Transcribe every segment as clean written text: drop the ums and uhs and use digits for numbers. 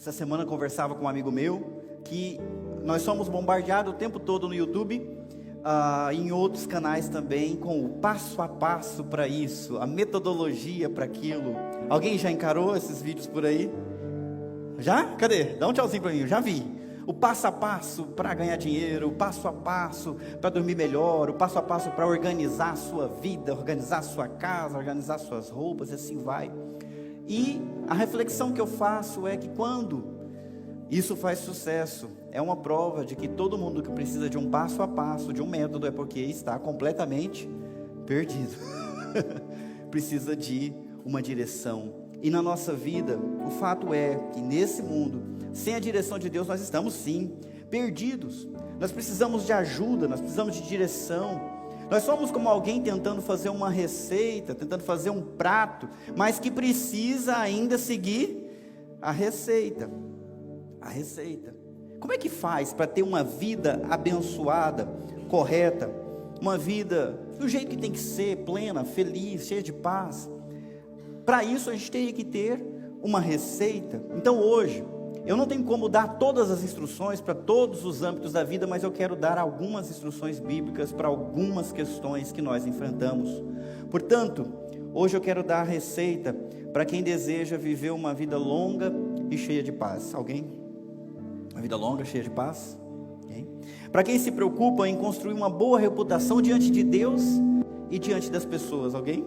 Essa semana eu conversava com um amigo meu, que nós somos bombardeados o tempo todo no YouTube, em outros canais também, com o passo a passo para isso, a metodologia para aquilo. Alguém já encarou esses vídeos por aí? Já? Cadê? Dá um tchauzinho para mim, eu já vi. O passo a passo para ganhar dinheiro, o passo a passo para dormir melhor, o passo a passo para organizar a sua vida, organizar a sua casa, organizar suas roupas, e assim vai. E a reflexão que eu faço é que quando isso faz sucesso, é uma prova de que todo mundo que precisa de um passo a passo, de um método, é porque está completamente perdido. Precisa de uma direção. E na nossa vida, o fato é que nesse mundo, sem a direção de Deus, nós estamos sim perdidos. Nós precisamos de ajuda, nós precisamos de direção. Nós somos como alguém tentando fazer uma receita, tentando fazer um prato, mas que precisa ainda seguir a receita. A receita. Como é que faz para ter uma vida abençoada, correta, uma vida do jeito que tem que ser, plena, feliz, cheia de paz? Para isso a gente teria que ter uma receita. Então hoje, eu não tenho como dar todas as instruções para todos os âmbitos da vida, mas eu quero dar algumas instruções bíblicas para algumas questões que nós enfrentamos. Portanto, hoje eu quero dar a receita para quem deseja viver uma vida longa e cheia de paz. Alguém? Uma vida longa, cheia de paz? Okay. Para quem se preocupa em construir uma boa reputação diante de Deus e diante das pessoas. Alguém?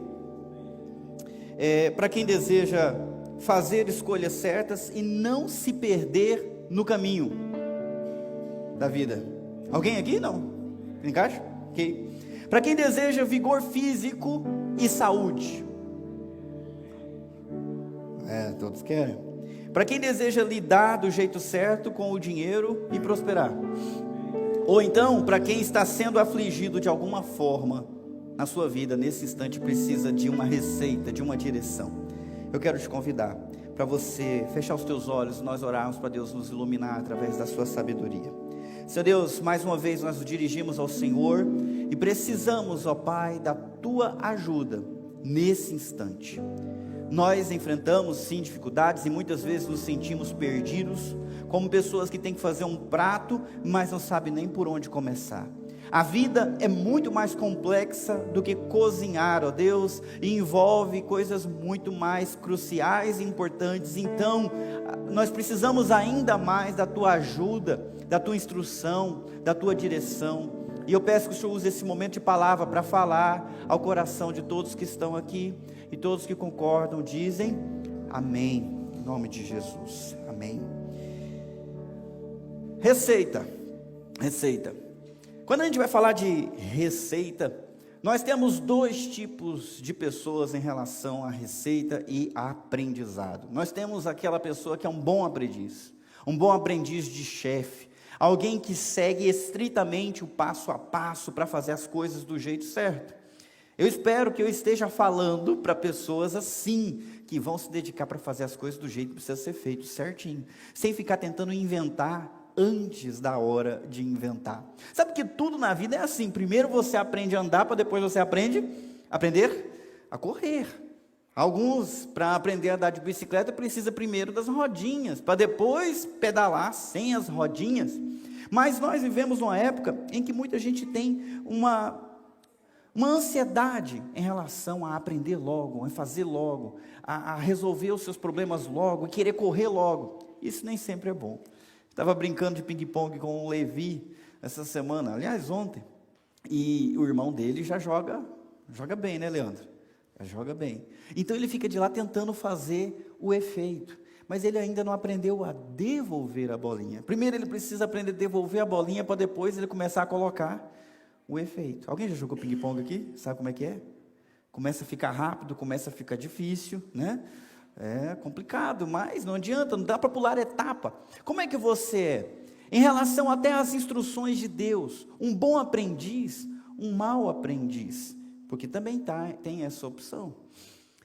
Para quem deseja fazer escolhas certas e não se perder no caminho da vida. Alguém aqui? Não? Encaixa? Ok. Para quem deseja vigor físico e saúde. Todos querem. Para quem deseja lidar do jeito certo com o dinheiro e prosperar. Ou então, para quem está sendo afligido de alguma forma na sua vida, nesse instante precisa de uma receita, de uma direção. Eu quero te convidar para você fechar os teus olhos e nós orarmos para Deus nos iluminar através da sua sabedoria. Senhor Deus, mais uma vez nós nos dirigimos ao Senhor e precisamos, ó Pai, da tua ajuda nesse instante. Nós enfrentamos sim dificuldades e muitas vezes nos sentimos perdidos, como pessoas que têm que fazer um prato, mas não sabem nem por onde começar. A vida é muito mais complexa do que cozinhar, ó Deus, e envolve coisas muito mais cruciais e importantes. Então, nós precisamos ainda mais da tua ajuda, da tua instrução, da tua direção. E eu peço que o Senhor use esse momento de palavra para falar ao coração de todos que estão aqui, e todos que concordam dizem amém, em nome de Jesus, amém. Receita. Quando a gente vai falar de receita, nós temos dois tipos de pessoas em relação à receita e aprendizado. Nós temos aquela pessoa que é um bom aprendiz de chefe, alguém que segue estritamente o passo a passo para fazer as coisas do jeito certo. Eu espero que eu esteja falando para pessoas assim, que vão se dedicar para fazer as coisas do jeito que precisa ser feito, certinho, sem ficar tentando inventar antes da hora de inventar. Sabe que tudo na vida é assim: primeiro você aprende a andar, para depois você aprender a correr. Alguns, para aprender a andar de bicicleta, precisa primeiro das rodinhas, para depois pedalar sem as rodinhas. Mas nós vivemos numa época em que muita gente tem uma ansiedade em relação a aprender logo, a fazer logo, a resolver os seus problemas logo, e querer correr logo. Isso nem sempre é bom. Estava brincando de ping-pong com o Levi essa semana, aliás ontem, e o irmão dele já joga bem, né, Leandro? Já joga bem. Então ele fica de lá tentando fazer o efeito, mas ele ainda não aprendeu a devolver a bolinha. Primeiro ele precisa aprender a devolver a bolinha, para depois ele começar a colocar o efeito. Alguém já jogou ping-pong aqui? Sabe como é que é? Começa a ficar rápido, começa a ficar difícil, né? É complicado, mas não adianta, não dá para pular etapa. Como é que você é? Em relação até às instruções de Deus, um bom aprendiz, um mau aprendiz, porque também tem essa opção.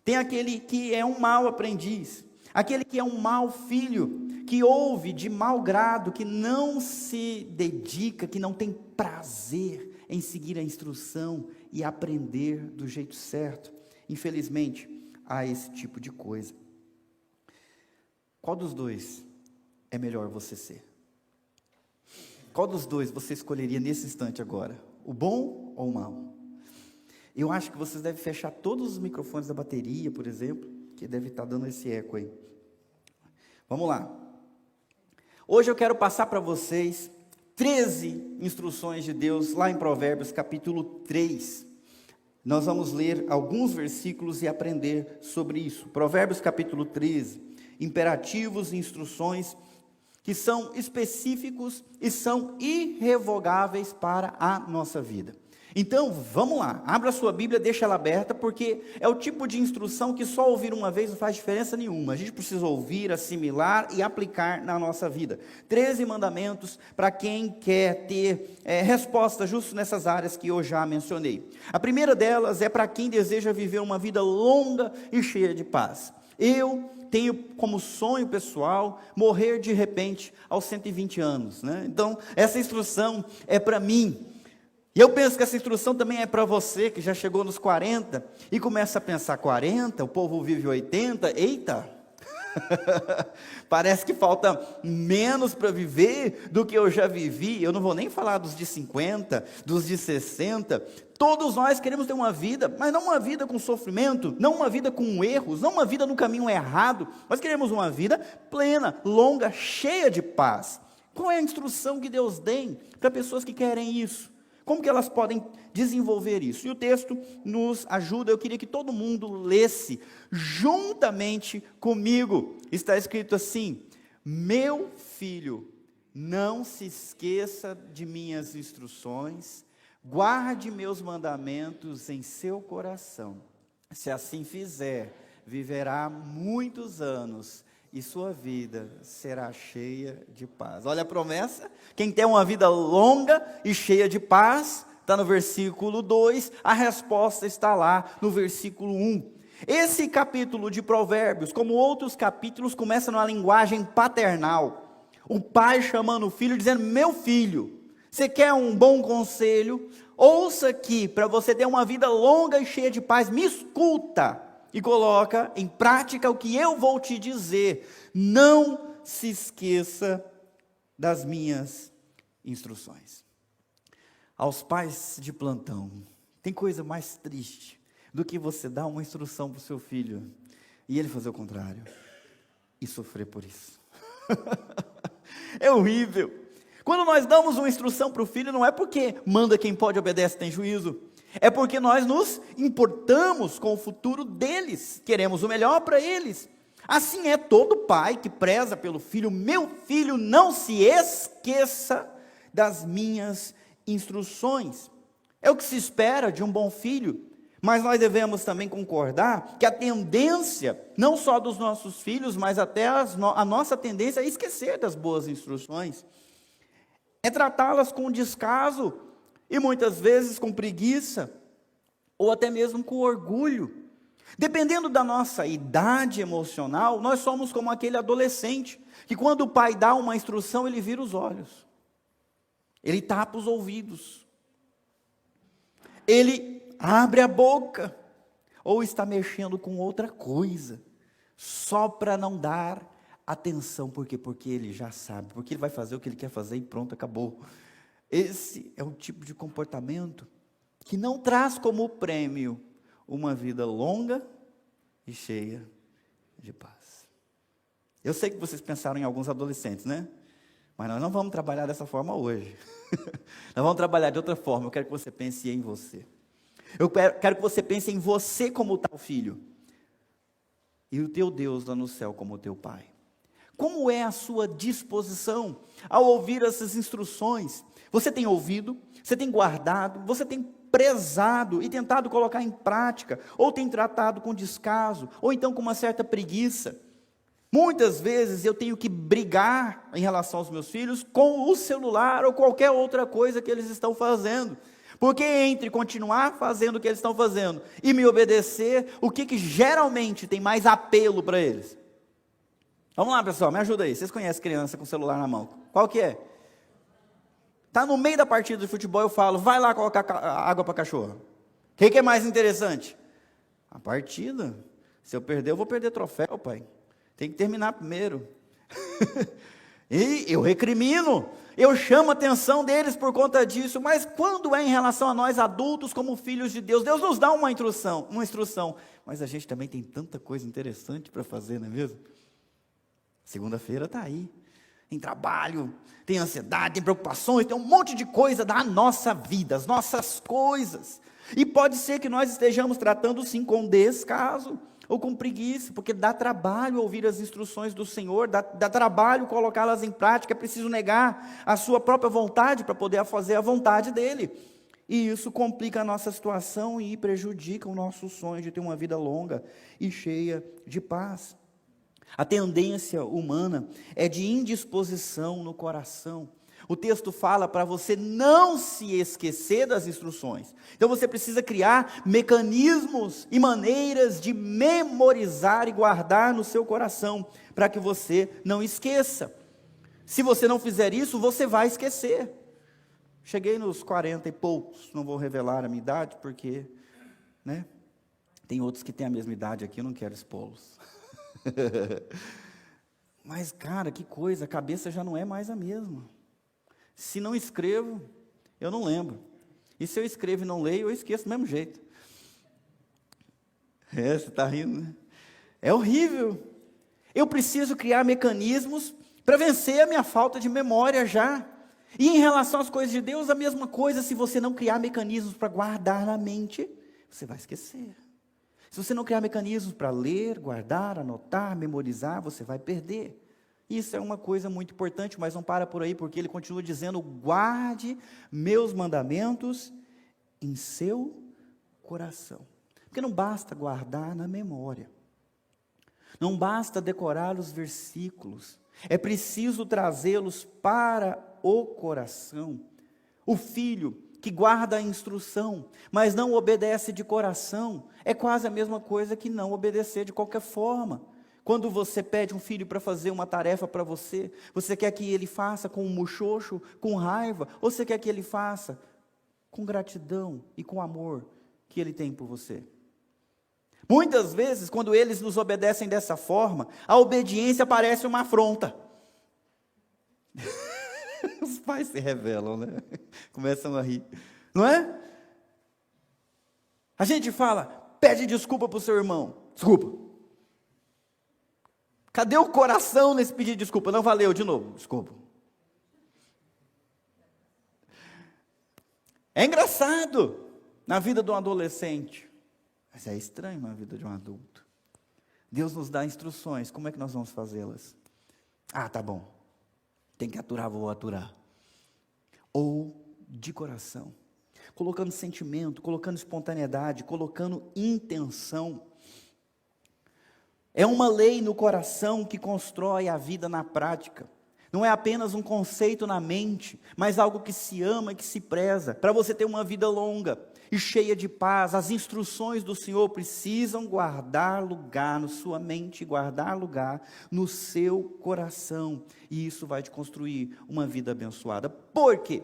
Tem aquele que é um mau aprendiz, aquele que é um mau filho, que ouve de mau grado, que não se dedica, que não tem prazer em seguir a instrução e aprender do jeito certo. Infelizmente, há esse tipo de coisa. Qual dos dois é melhor você ser? Qual dos dois você escolheria nesse instante agora? O bom ou o mal? Eu acho que vocês devem fechar todos os microfones da bateria, por exemplo, que deve estar dando esse eco aí. Vamos lá. Hoje eu quero passar para vocês 13 instruções de Deus, lá em Provérbios capítulo 3. Nós vamos ler alguns versículos e aprender sobre isso. Provérbios capítulo 13, imperativos e instruções que são específicos e são irrevogáveis para a nossa vida. Então, vamos lá, abra a sua Bíblia, deixa ela aberta, porque é o tipo de instrução que só ouvir uma vez não faz diferença nenhuma. A gente precisa ouvir, assimilar e aplicar na nossa vida. 13 mandamentos para quem quer ter resposta justo nessas áreas que eu já mencionei. A primeira delas é para quem deseja viver uma vida longa e cheia de paz. Eu tenho como sonho pessoal morrer de repente aos 120 anos, né? Então, essa instrução é para mim. E eu penso que essa instrução também é para você que já chegou nos 40 e começa a pensar 40, o povo vive 80, eita! Parece que falta menos para viver do que eu já vivi. Eu não vou nem falar dos de 50, dos de 60. Todos nós queremos ter uma vida, mas não uma vida com sofrimento, não uma vida com erros, não uma vida no caminho errado. Nós queremos uma vida plena, longa, cheia de paz. Qual é a instrução que Deus tem para pessoas que querem isso? Como que elas podem desenvolver isso? E o texto nos ajuda. Eu queria que todo mundo lesse juntamente comigo. Está escrito assim: meu filho, não se esqueça de minhas instruções, guarde meus mandamentos em seu coração. Se assim fizer, viverá muitos anos e sua vida será cheia de paz. Olha a promessa, quem tem uma vida longa e cheia de paz, está no versículo 2, a resposta está lá no versículo 1. Esse capítulo de Provérbios, como outros capítulos, começa numa linguagem paternal. O pai chamando o filho, dizendo: meu filho, você quer um bom conselho? Ouça aqui, para você ter uma vida longa e cheia de paz, me escuta. E coloca em prática o que eu vou te dizer. Não se esqueça das minhas instruções. Aos pais de plantão, tem coisa mais triste do que você dar uma instrução para o seu filho e ele fazer o contrário e sofrer por isso. É horrível. Quando nós damos uma instrução para o filho, não é porque manda quem pode, obedece, tem juízo. É porque nós nos importamos com o futuro deles, queremos o melhor para eles. Assim é todo pai que preza pelo filho. Meu filho, não se esqueça das minhas instruções. É o que se espera de um bom filho, mas nós devemos também concordar que a tendência, não só dos nossos filhos, mas até a nossa tendência é esquecer das boas instruções, é tratá-las com descaso, e muitas vezes com preguiça, ou até mesmo com orgulho. Dependendo da nossa idade emocional, nós somos como aquele adolescente, que quando o pai dá uma instrução, ele vira os olhos, ele tapa os ouvidos, ele abre a boca, ou está mexendo com outra coisa, só para não dar atenção, porque ele já sabe, porque ele vai fazer o que ele quer fazer e pronto, acabou. Esse é o tipo de comportamento que não traz como prêmio uma vida longa e cheia de paz. Eu sei que vocês pensaram em alguns adolescentes, né? Mas nós não vamos trabalhar dessa forma hoje. Nós vamos trabalhar de outra forma. Eu quero que você pense em você. Eu quero que você pense em você como tal filho. E o teu Deus lá no céu como o teu pai. Como é a sua disposição ao ouvir essas instruções? Você tem ouvido, você tem guardado, você tem prezado e tentado colocar em prática, ou tem tratado com descaso, ou então com uma certa preguiça. Muitas vezes eu tenho que brigar em relação aos meus filhos com o celular ou qualquer outra coisa que eles estão fazendo. Porque entre continuar fazendo o que eles estão fazendo e me obedecer, o que geralmente tem mais apelo para eles? Vamos lá, pessoal, me ajuda aí. Vocês conhecem criança com celular na mão? Qual que é? Está no meio da partida de futebol, eu falo, vai lá colocar água para cachorro. O que é mais interessante? A partida. Se eu perder, eu vou perder troféu, pai. Tem que terminar primeiro. E eu recrimino, eu chamo a atenção deles por conta disso, mas quando é em relação a nós adultos como filhos de Deus, Deus nos dá uma instrução, mas a gente também tem tanta coisa interessante para fazer, não é mesmo? Segunda-feira está aí, tem trabalho, tem ansiedade, tem preocupações, tem um monte de coisa da nossa vida, as nossas coisas, e pode ser que nós estejamos tratando sim com descaso, ou com preguiça, porque dá trabalho ouvir as instruções do Senhor, dá trabalho colocá-las em prática, é preciso negar a sua própria vontade para poder fazer a vontade dEle, e isso complica a nossa situação e prejudica o nosso sonho de ter uma vida longa e cheia de paz. A tendência humana é de indisposição no coração. O texto fala para você não se esquecer das instruções. Então você precisa criar mecanismos e maneiras de memorizar e guardar no seu coração, para que você não esqueça. Se você não fizer isso, você vai esquecer. Cheguei nos 40 e poucos, não vou revelar a minha idade, porque, né, tem outros que têm a mesma idade aqui, eu não quero expô-los. Mas, cara, que coisa, a cabeça já não é mais a mesma. Se não escrevo, eu não lembro. E se eu escrevo e não leio, eu esqueço do mesmo jeito. Você está rindo, né? É horrível. Eu preciso criar mecanismos para vencer a minha falta de memória já. E em relação às coisas de Deus, a mesma coisa. Se você não criar mecanismos para guardar na mente, você vai esquecer. Se você não criar mecanismos para ler, guardar, anotar, memorizar, você vai perder. Isso é uma coisa muito importante, mas não para por aí, porque ele continua dizendo: guarde meus mandamentos em seu coração. Porque não basta guardar na memória, não basta decorar os versículos, é preciso trazê-los para o coração. O filho que guarda a instrução, mas não obedece de coração, é quase a mesma coisa que não obedecer de qualquer forma. Quando você pede um filho para fazer uma tarefa para você, você quer que ele faça com um muxoxo, com raiva, ou você quer que ele faça com gratidão e com amor que ele tem por você? Muitas vezes, quando eles nos obedecem dessa forma, a obediência parece uma afronta. Os pais se revelam, né? Começam a rir, não é? A gente fala: pede desculpa para o seu irmão. Desculpa. Cadê o coração nesse pedido de desculpa? Não valeu, de novo, desculpa. É engraçado na vida de um adolescente, mas é estranho na vida de um adulto. Deus nos dá instruções, como é que nós vamos fazê-las? Ah, tá bom, tem que aturar, vou aturar. Ou de coração, colocando sentimento, colocando espontaneidade, colocando intenção. É uma lei no coração que constrói a vida na prática. Não é apenas um conceito na mente, mas algo que se ama e que se preza. Para você ter uma vida longa e cheia de paz, as instruções do Senhor precisam guardar lugar na sua mente, guardar lugar no seu coração. E isso vai te construir uma vida abençoada. Por quê?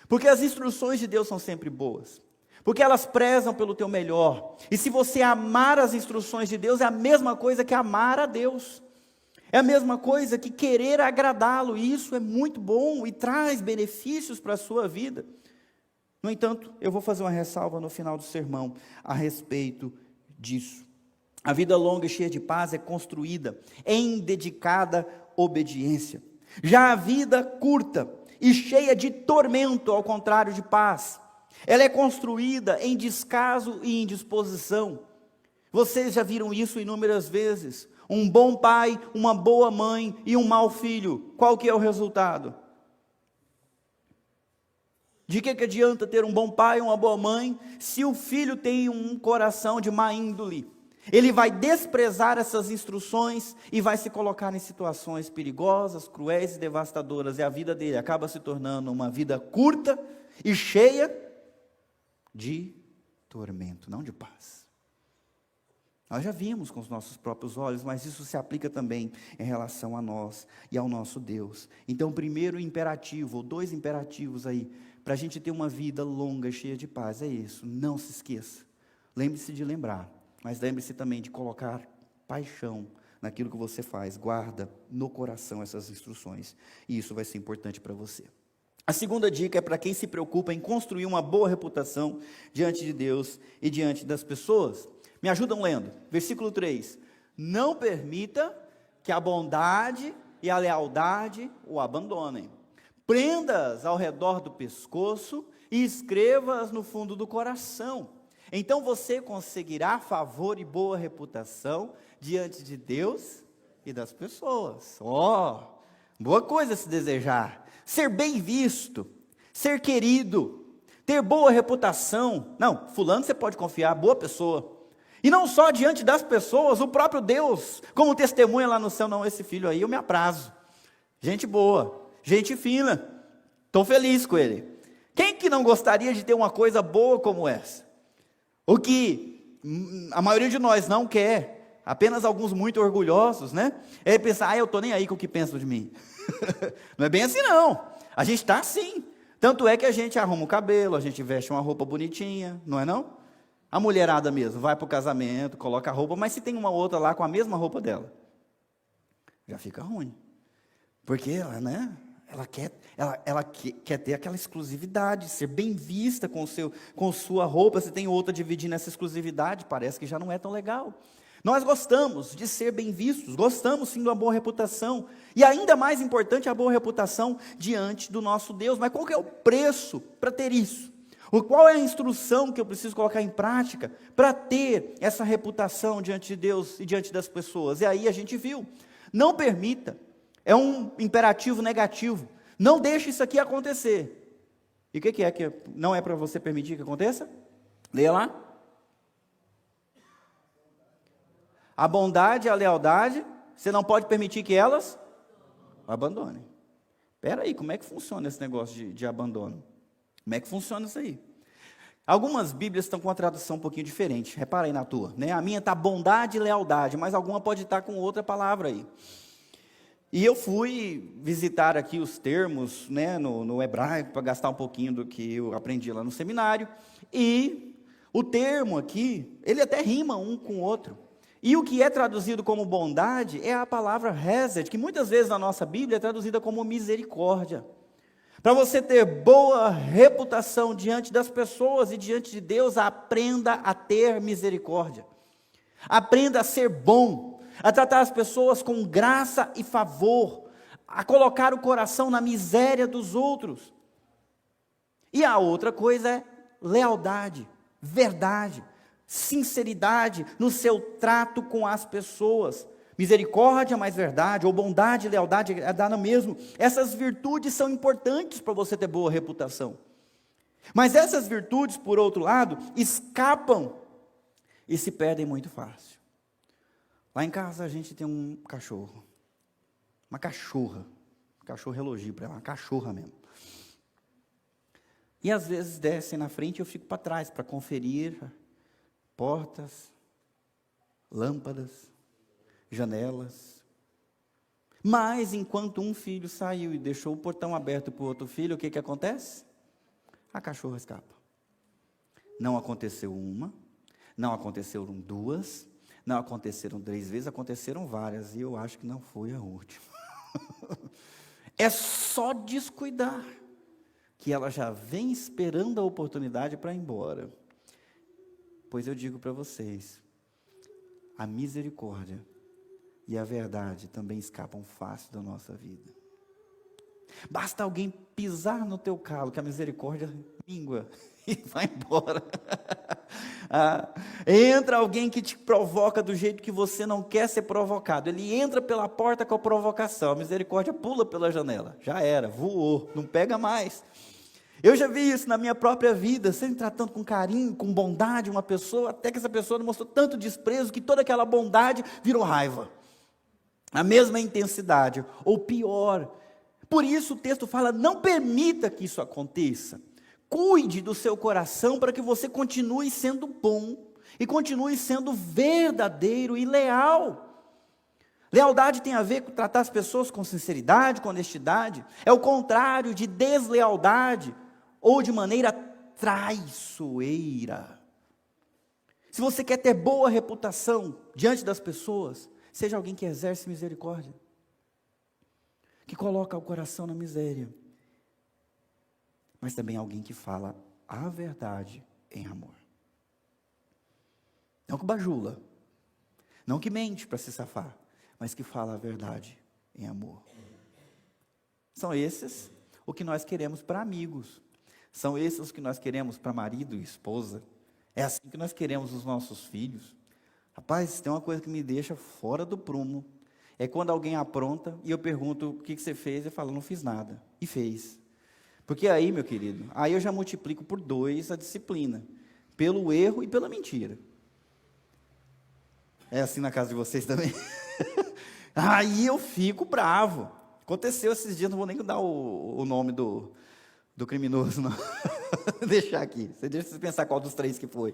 Porque as instruções de Deus são sempre boas. Porque elas prezam pelo teu melhor. E se você amar as instruções de Deus, é a mesma coisa que amar a Deus. É a mesma coisa que querer agradá-lo. E isso é muito bom e traz benefícios para a sua vida. No entanto, eu vou fazer uma ressalva no final do sermão a respeito disso. A vida longa e cheia de paz é construída em dedicada obediência. Já a vida curta e cheia de tormento, ao contrário de paz, ela é construída em descaso e indisposição. Vocês já viram isso inúmeras vezes. Um bom pai, uma boa mãe e um mau filho. Qual que é o resultado? De que adianta ter um bom pai e uma boa mãe, se o filho tem um coração de má índole? Ele vai desprezar essas instruções e vai se colocar em situações perigosas, cruéis e devastadoras. E a vida dele acaba se tornando uma vida curta e cheia de tormento, não de paz. Nós já vimos com os nossos próprios olhos, mas isso se aplica também em relação a nós e ao nosso Deus. Então, o primeiro imperativo, ou dois imperativos aí, para a gente ter uma vida longa, cheia de paz, é isso: não se esqueça. Lembre-se de lembrar, mas lembre-se também de colocar paixão naquilo que você faz, guarda no coração essas instruções, e isso vai ser importante para você. A segunda dica é para quem se preocupa em construir uma boa reputação diante de Deus e diante das pessoas. Me ajudam lendo, versículo 3, não permita que a bondade e a lealdade o abandonem, prenda-as ao redor do pescoço e escreva-as no fundo do coração, então você conseguirá favor e boa reputação diante de Deus e das pessoas. Boa coisa se desejar, ser bem visto, ser querido, ter boa reputação. Não, fulano você pode confiar, boa pessoa. E não só diante das pessoas, o próprio Deus, como testemunha lá no céu, não, esse filho aí eu me aprazo. Gente boa, gente fina, estou feliz com ele. Quem que não gostaria de ter uma coisa boa como essa? O que a maioria de nós não quer, apenas alguns muito orgulhosos, né? É pensar, eu estou nem aí com o que pensam de mim. Não é bem assim não, a gente está assim. Tanto é que a gente arruma o cabelo, a gente veste uma roupa bonitinha, não é não? A mulherada mesmo, vai para o casamento, coloca a roupa, mas se tem uma outra lá com a mesma roupa dela, já fica ruim. Porque ela, né? Ela quer ter aquela exclusividade, ser bem vista com sua roupa. Se tem outra dividindo essa exclusividade, parece que já não é tão legal. Nós gostamos de ser bem vistos, gostamos sim de uma boa reputação, e ainda mais importante, a boa reputação diante do nosso Deus. Mas qual que é o preço para ter isso? Qual é a instrução que eu preciso colocar em prática para ter essa reputação diante de Deus e diante das pessoas? E aí a gente viu, não permita. É um imperativo negativo. Não deixe isso aqui acontecer. E o que é que não é para você permitir que aconteça? Leia lá. A bondade e a lealdade, você não pode permitir que elas abandonem. Espera aí, como é que funciona esse negócio de abandono? Como é que funciona isso aí? Algumas Bíblias estão com uma tradução um pouquinho diferente. Repara aí na tua, né? A minha está bondade e lealdade, mas alguma pode estar com outra palavra aí. E eu fui visitar aqui os termos, né, no hebraico, para gastar um pouquinho do que eu aprendi lá no seminário, e o termo aqui, ele até rima um com o outro. E o que é traduzido como bondade é a palavra hesed, que muitas vezes na nossa Bíblia é traduzida como misericórdia. Para você ter boa reputação diante das pessoas e diante de Deus, aprenda a ter misericórdia. Aprenda a ser bom, a tratar as pessoas com graça e favor, a colocar o coração na miséria dos outros. E a outra coisa é lealdade, verdade, sinceridade no seu trato com as pessoas. Misericórdia mais verdade, ou bondade e lealdade é dar no mesmo. Essas virtudes são importantes para você ter boa reputação. Mas essas virtudes, por outro lado, escapam e se perdem muito fácil. Lá em casa a gente tem um cachorro, uma cachorra, cachorro elogio para ela, uma cachorra mesmo. E às vezes descem na frente e eu fico para trás para conferir portas, lâmpadas, janelas. Mas enquanto um filho saiu e deixou o portão aberto para o outro filho, o que acontece? A cachorra escapa. Não aconteceu uma, não aconteceram duas, não aconteceram 3 vezes, aconteceram várias, e eu acho que não foi a última. É só descuidar, que ela já vem esperando a oportunidade para ir embora. Pois eu digo para vocês, a misericórdia e a verdade também escapam fácil da nossa vida. Basta alguém pisar no teu calo, que a misericórdia mingua e vai embora. Entra alguém que te provoca do jeito que você não quer ser provocado. Ele entra pela porta com a provocação, a misericórdia pula pela janela. Já era, voou, não pega mais. Eu já vi isso na minha própria vida, sempre tratando com carinho, com bondade uma pessoa, até que essa pessoa demonstrou tanto desprezo que toda aquela bondade virou raiva. A mesma intensidade, ou pior. Por isso o texto fala, não permita que isso aconteça. Cuide do seu coração para que você continue sendo bom e continue sendo verdadeiro e leal. Lealdade tem a ver com tratar as pessoas com sinceridade, com honestidade. É o contrário de deslealdade ou de maneira traiçoeira. Se você quer ter boa reputação diante das pessoas, seja alguém que exerce misericórdia, que coloca o coração na miséria, mas também alguém que fala a verdade em amor. Não que bajula, não que mente para se safar, mas que fala a verdade em amor. São esses o que nós queremos para amigos, são esses os que nós queremos para marido e esposa, é assim que nós queremos os nossos filhos. Rapaz, tem uma coisa que me deixa fora do prumo, é quando alguém apronta e eu pergunto, o que você fez? Eu falo, não fiz nada, e fez. Porque aí, meu querido, aí eu já multiplico por 2 a disciplina, pelo erro e pela mentira. É assim na casa de vocês também? Aí eu fico bravo. Aconteceu esses dias, não vou nem dar o nome do criminoso, não. Deixar aqui, deixa você pensar qual dos 3 que foi.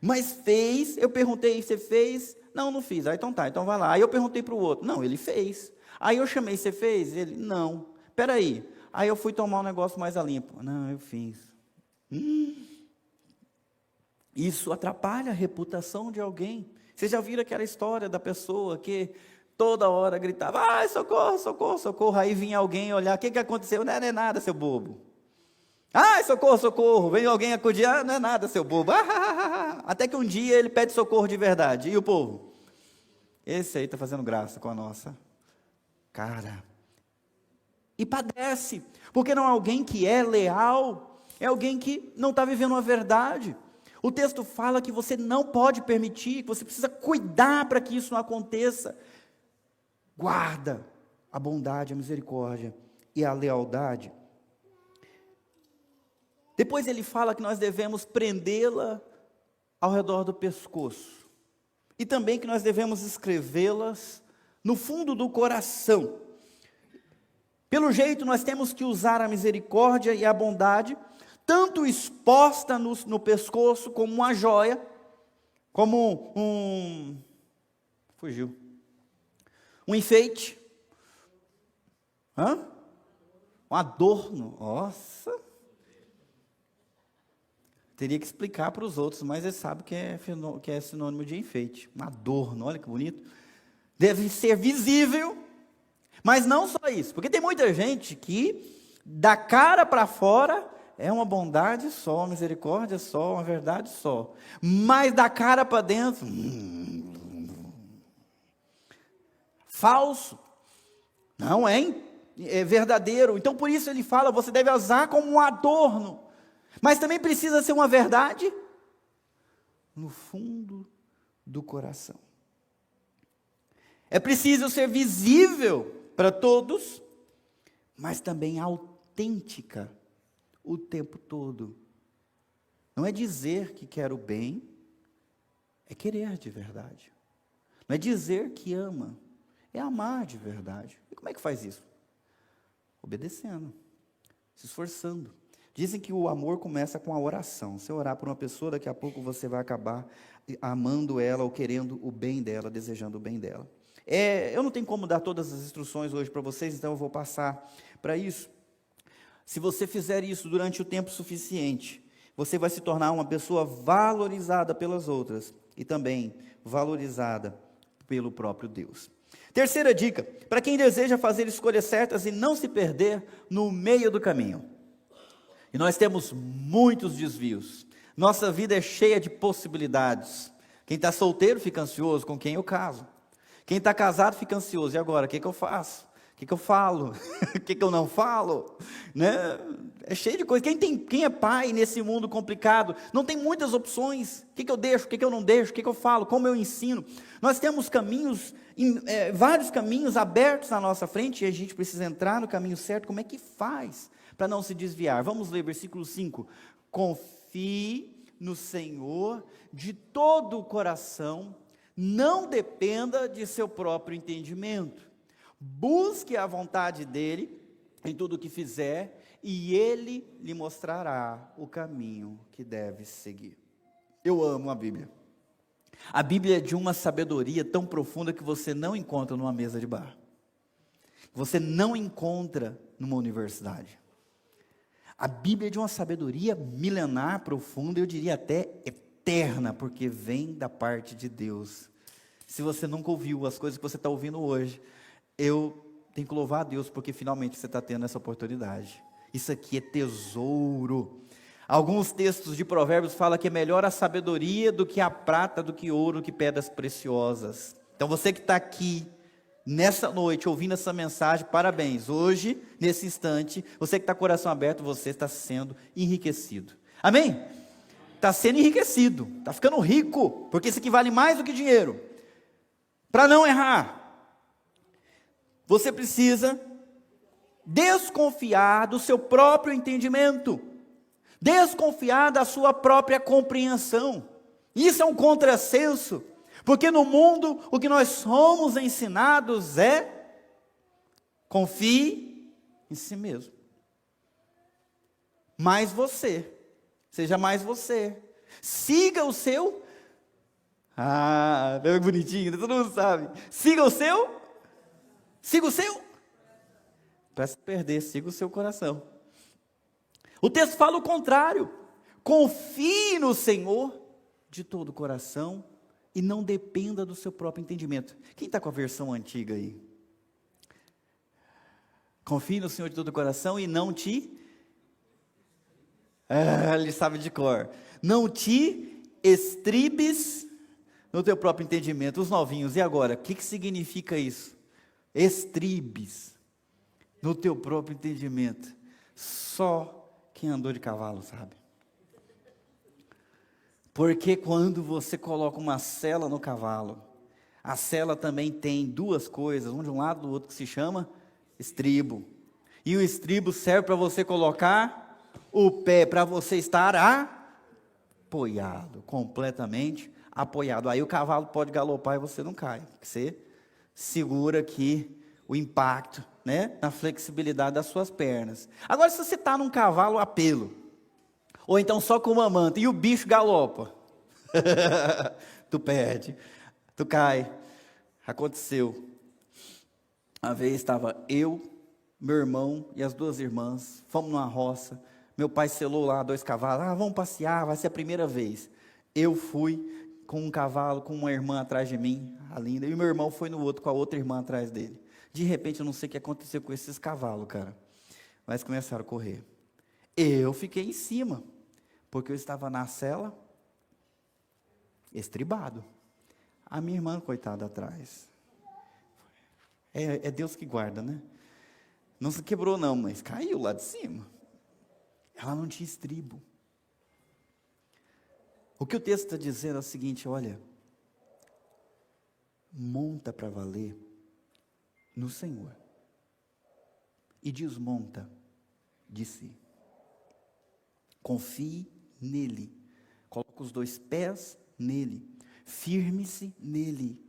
Mas fez, eu perguntei, você fez? Não, não fiz. Aí então tá, então vai lá. Aí eu perguntei para o outro, não, ele fez. Aí eu chamei, você fez? Ele, não. Peraí. Aí eu fui tomar um negócio mais a limpo. Não, eu fiz. Isso atrapalha a reputação de alguém. Vocês já viram aquela história da pessoa que toda hora gritava, ai, socorro, socorro, socorro. Aí vinha alguém olhar, o que aconteceu? Não é nada, seu bobo. Ai, socorro, socorro. Vem alguém acudir, não é nada, seu bobo. Até que um dia ele pede socorro de verdade. E o povo? Esse aí está fazendo graça com a nossa cara. E padece, porque não é alguém que é leal, é alguém que não está vivendo a verdade. O texto fala que você não pode permitir, que você precisa cuidar para que isso não aconteça. Guarda a bondade, a misericórdia e a lealdade. Depois ele fala que nós devemos prendê-la ao redor do pescoço. E também que nós devemos escrevê-las no fundo do coração. Pelo jeito, nós temos que usar a misericórdia e a bondade, tanto exposta no pescoço, como uma joia, como fugiu, um enfeite, um adorno, nossa, teria que explicar para os outros, mas eles sabem que é sinônimo de enfeite, um adorno, olha que bonito, deve ser visível. Mas não só isso, porque tem muita gente que, da cara para fora, é uma bondade só, uma misericórdia só, uma verdade só. Mas da cara para dentro, falso, não é verdadeiro. Então por isso ele fala, você deve usar como um adorno, mas também precisa ser uma verdade no fundo do coração. É preciso ser visível para todos, mas também autêntica o tempo todo. Não é dizer que quer o bem, é querer de verdade. Não é dizer que ama, é amar de verdade. E como é que faz isso? Obedecendo, se esforçando. Dizem que o amor começa com a oração. Se orar por uma pessoa, daqui a pouco você vai acabar amando ela, ou querendo o bem dela, desejando o bem dela. Eu não tenho como dar todas as instruções hoje para vocês, então eu vou passar para isso. Se você fizer isso durante o tempo suficiente, você vai se tornar uma pessoa valorizada pelas outras e também valorizada pelo próprio Deus. Terceira dica, para quem deseja fazer escolhas certas e não se perder no meio do caminho. E nós temos muitos desvios. Nossa vida é cheia de possibilidades. Quem está solteiro fica ansioso com quem eu caso. Quem está casado fica ansioso. E agora, o que eu faço? O que eu falo? O que eu não falo? Né? É cheio de coisa. Quem é pai nesse mundo complicado, não tem muitas opções. O que eu deixo? O que eu não deixo? O que eu falo? Como eu ensino? Nós temos caminhos, vários caminhos abertos na nossa frente, e a gente precisa entrar no caminho certo. Como é que faz para não se desviar? Vamos ler versículo 5. Confie no Senhor de todo o coração, não dependa de seu próprio entendimento. Busque a vontade dele em tudo o que fizer, e ele lhe mostrará o caminho que deve seguir. Eu amo a Bíblia. A Bíblia é de uma sabedoria tão profunda que você não encontra numa mesa de bar. Você não encontra numa universidade. A Bíblia é de uma sabedoria milenar, profunda, eu diria até eterna, porque vem da parte de Deus. Se você nunca ouviu as coisas que você está ouvindo hoje, eu tenho que louvar a Deus, porque finalmente você está tendo essa oportunidade. Isso aqui é tesouro. Alguns textos de Provérbios falam que é melhor a sabedoria do que a prata, do que ouro, do que pedras preciosas. Então você que está aqui, nessa noite, ouvindo essa mensagem, parabéns. Hoje, nesse instante, você que está com o coração aberto, você está sendo enriquecido. Amém? Está sendo enriquecido, está ficando rico, porque isso aqui vale mais do que dinheiro. Para não errar, você precisa desconfiar do seu próprio entendimento, desconfiar da sua própria compreensão. Isso é um contrassenso, porque no mundo o que nós somos ensinados é: confie em si mesmo. Mais você, seja mais você, siga o seu, é bonitinho, todo mundo sabe, siga o seu, para se perder, siga o seu coração. O texto fala o contrário: confie no Senhor de todo o coração e não dependa do seu próprio entendimento. Quem está com a versão antiga aí? Confie no Senhor de todo o coração e não te... ele sabe de cor. Não te estribes no teu próprio entendimento. Os novinhos, e agora? O que significa isso? Estribes no teu próprio entendimento. Só quem andou de cavalo sabe. Porque quando você coloca uma sela no cavalo, a sela também tem duas coisas, um de um lado do outro, que se chama estribo. E o estribo serve para você colocar o pé, para você estar apoiado, completamente apoiado. Aí o cavalo pode galopar e você não cai. Você segura aqui o impacto, né, na flexibilidade das suas pernas. Agora, se você está num cavalo a pelo, ou então só com uma manta, e o bicho galopa, tu perde, tu cai. Aconteceu. Uma vez estava eu, meu irmão e as duas irmãs, fomos numa roça, meu pai selou lá 2 cavalos, vamos passear, vai ser a primeira vez. Eu fui com um cavalo, com uma irmã atrás de mim, a linda, e meu irmão foi no outro, com a outra irmã atrás dele. De repente, eu não sei o que aconteceu com esses cavalos, cara, mas começaram a correr. Eu fiquei em cima, porque eu estava na sela, estribado. A minha irmã, coitada, atrás. É Deus que guarda, né? Não se quebrou não, mas caiu lá de cima. Ela não tinha estribo. O que o texto está dizendo é o seguinte: olha, monta para valer no Senhor e desmonta de si. Confie nele, coloca os 2 pés nele, firme-se nele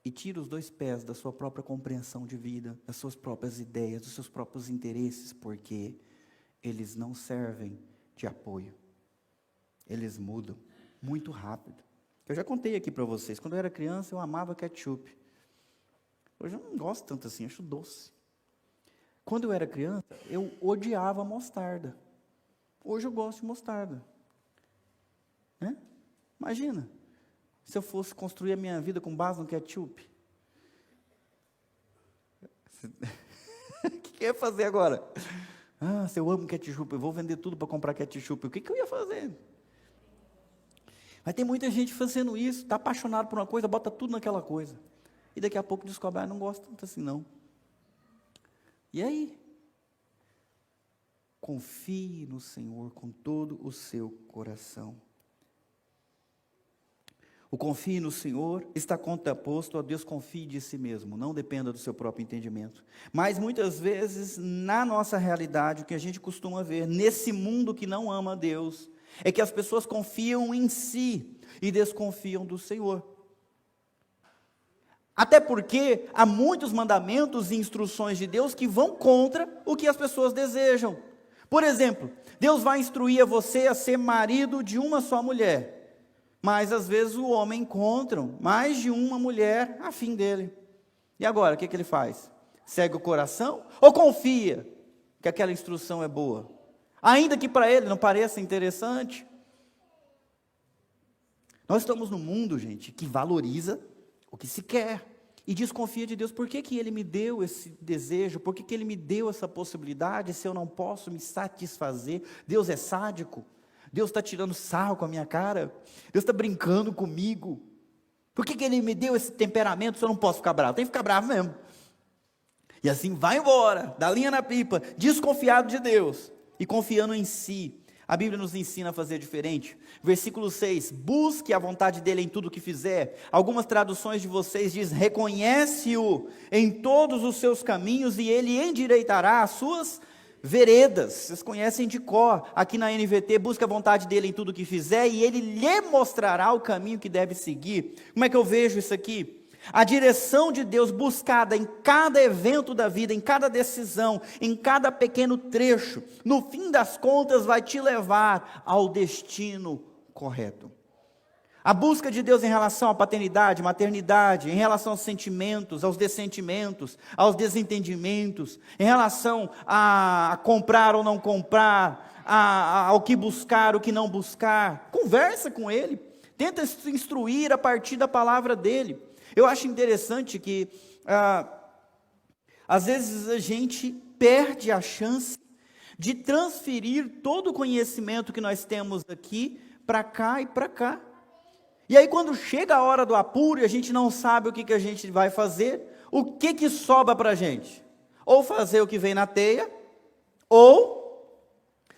e tira os 2 pés da sua própria compreensão de vida, das suas próprias ideias, dos seus próprios interesses, porque eles não servem de apoio, eles mudam muito rápido. Eu já contei aqui para vocês, quando eu era criança eu amava ketchup. Hoje eu não gosto tanto assim, acho doce. Quando eu era criança, eu odiava mostarda. Hoje eu gosto de mostarda. Né? Imagina, se eu fosse construir a minha vida com base no ketchup. O que eu ia fazer agora? Se eu amo ketchup, eu vou vender tudo para comprar ketchup. O que eu ia fazer? Mas tem muita gente fazendo isso, está apaixonado por uma coisa, bota tudo naquela coisa. E daqui a pouco descobre, não gosto tanto assim não. E aí? Confie no Senhor com todo o seu coração. O confie no Senhor está contraposto a Deus confie de si mesmo, não dependa do seu próprio entendimento. Mas muitas vezes, na nossa realidade, o que a gente costuma ver, nesse mundo que não ama a Deus, é que as pessoas confiam em si e desconfiam do Senhor. Até porque há muitos mandamentos e instruções de Deus que vão contra o que as pessoas desejam. Por exemplo, Deus vai instruir a você a ser marido de uma só mulher. Mas às vezes o homem encontra mais de uma mulher afim dele. E agora, o que ele faz? Segue o coração ou confia que aquela instrução é boa? Ainda que para ele não pareça interessante. Nós estamos num mundo, gente, que valoriza o que se quer, e desconfia de Deus. Por que que Ele me deu esse desejo? Por que que Ele me deu essa possibilidade, se eu não posso me satisfazer? Deus é sádico? Deus está tirando sarro com a minha cara? Deus está brincando comigo? Por que que Ele me deu esse temperamento se eu não posso ficar bravo? Tem que ficar bravo mesmo. E assim vai embora, dá linha na pipa, desconfiado de Deus e confiando em si. A Bíblia nos ensina a fazer diferente. Versículo 6, busque a vontade dele em tudo que fizer. Algumas traduções de vocês diz, reconhece-o em todos os seus caminhos e ele endireitará as suas veredas. Vocês conhecem de cor. Aqui na NVT, busque a vontade dele em tudo que fizer e ele lhe mostrará o caminho que deve seguir. Como é que eu vejo isso aqui? A direção de Deus buscada em cada evento da vida, em cada decisão, em cada pequeno trecho, no fim das contas vai te levar ao destino correto. A busca de Deus em relação à paternidade, maternidade, em relação aos sentimentos, aos dessentimentos, aos desentendimentos, em relação a comprar ou não comprar, ao que buscar, o que não buscar, conversa com Ele, tenta se instruir a partir da palavra dEle. Eu acho interessante que, às vezes a gente perde a chance de transferir todo o conhecimento que nós temos aqui, para cá e para cá. E aí quando chega a hora do apuro e a gente não sabe o que a gente vai fazer, o que sobra para a gente? Ou fazer o que vem na teia, ou,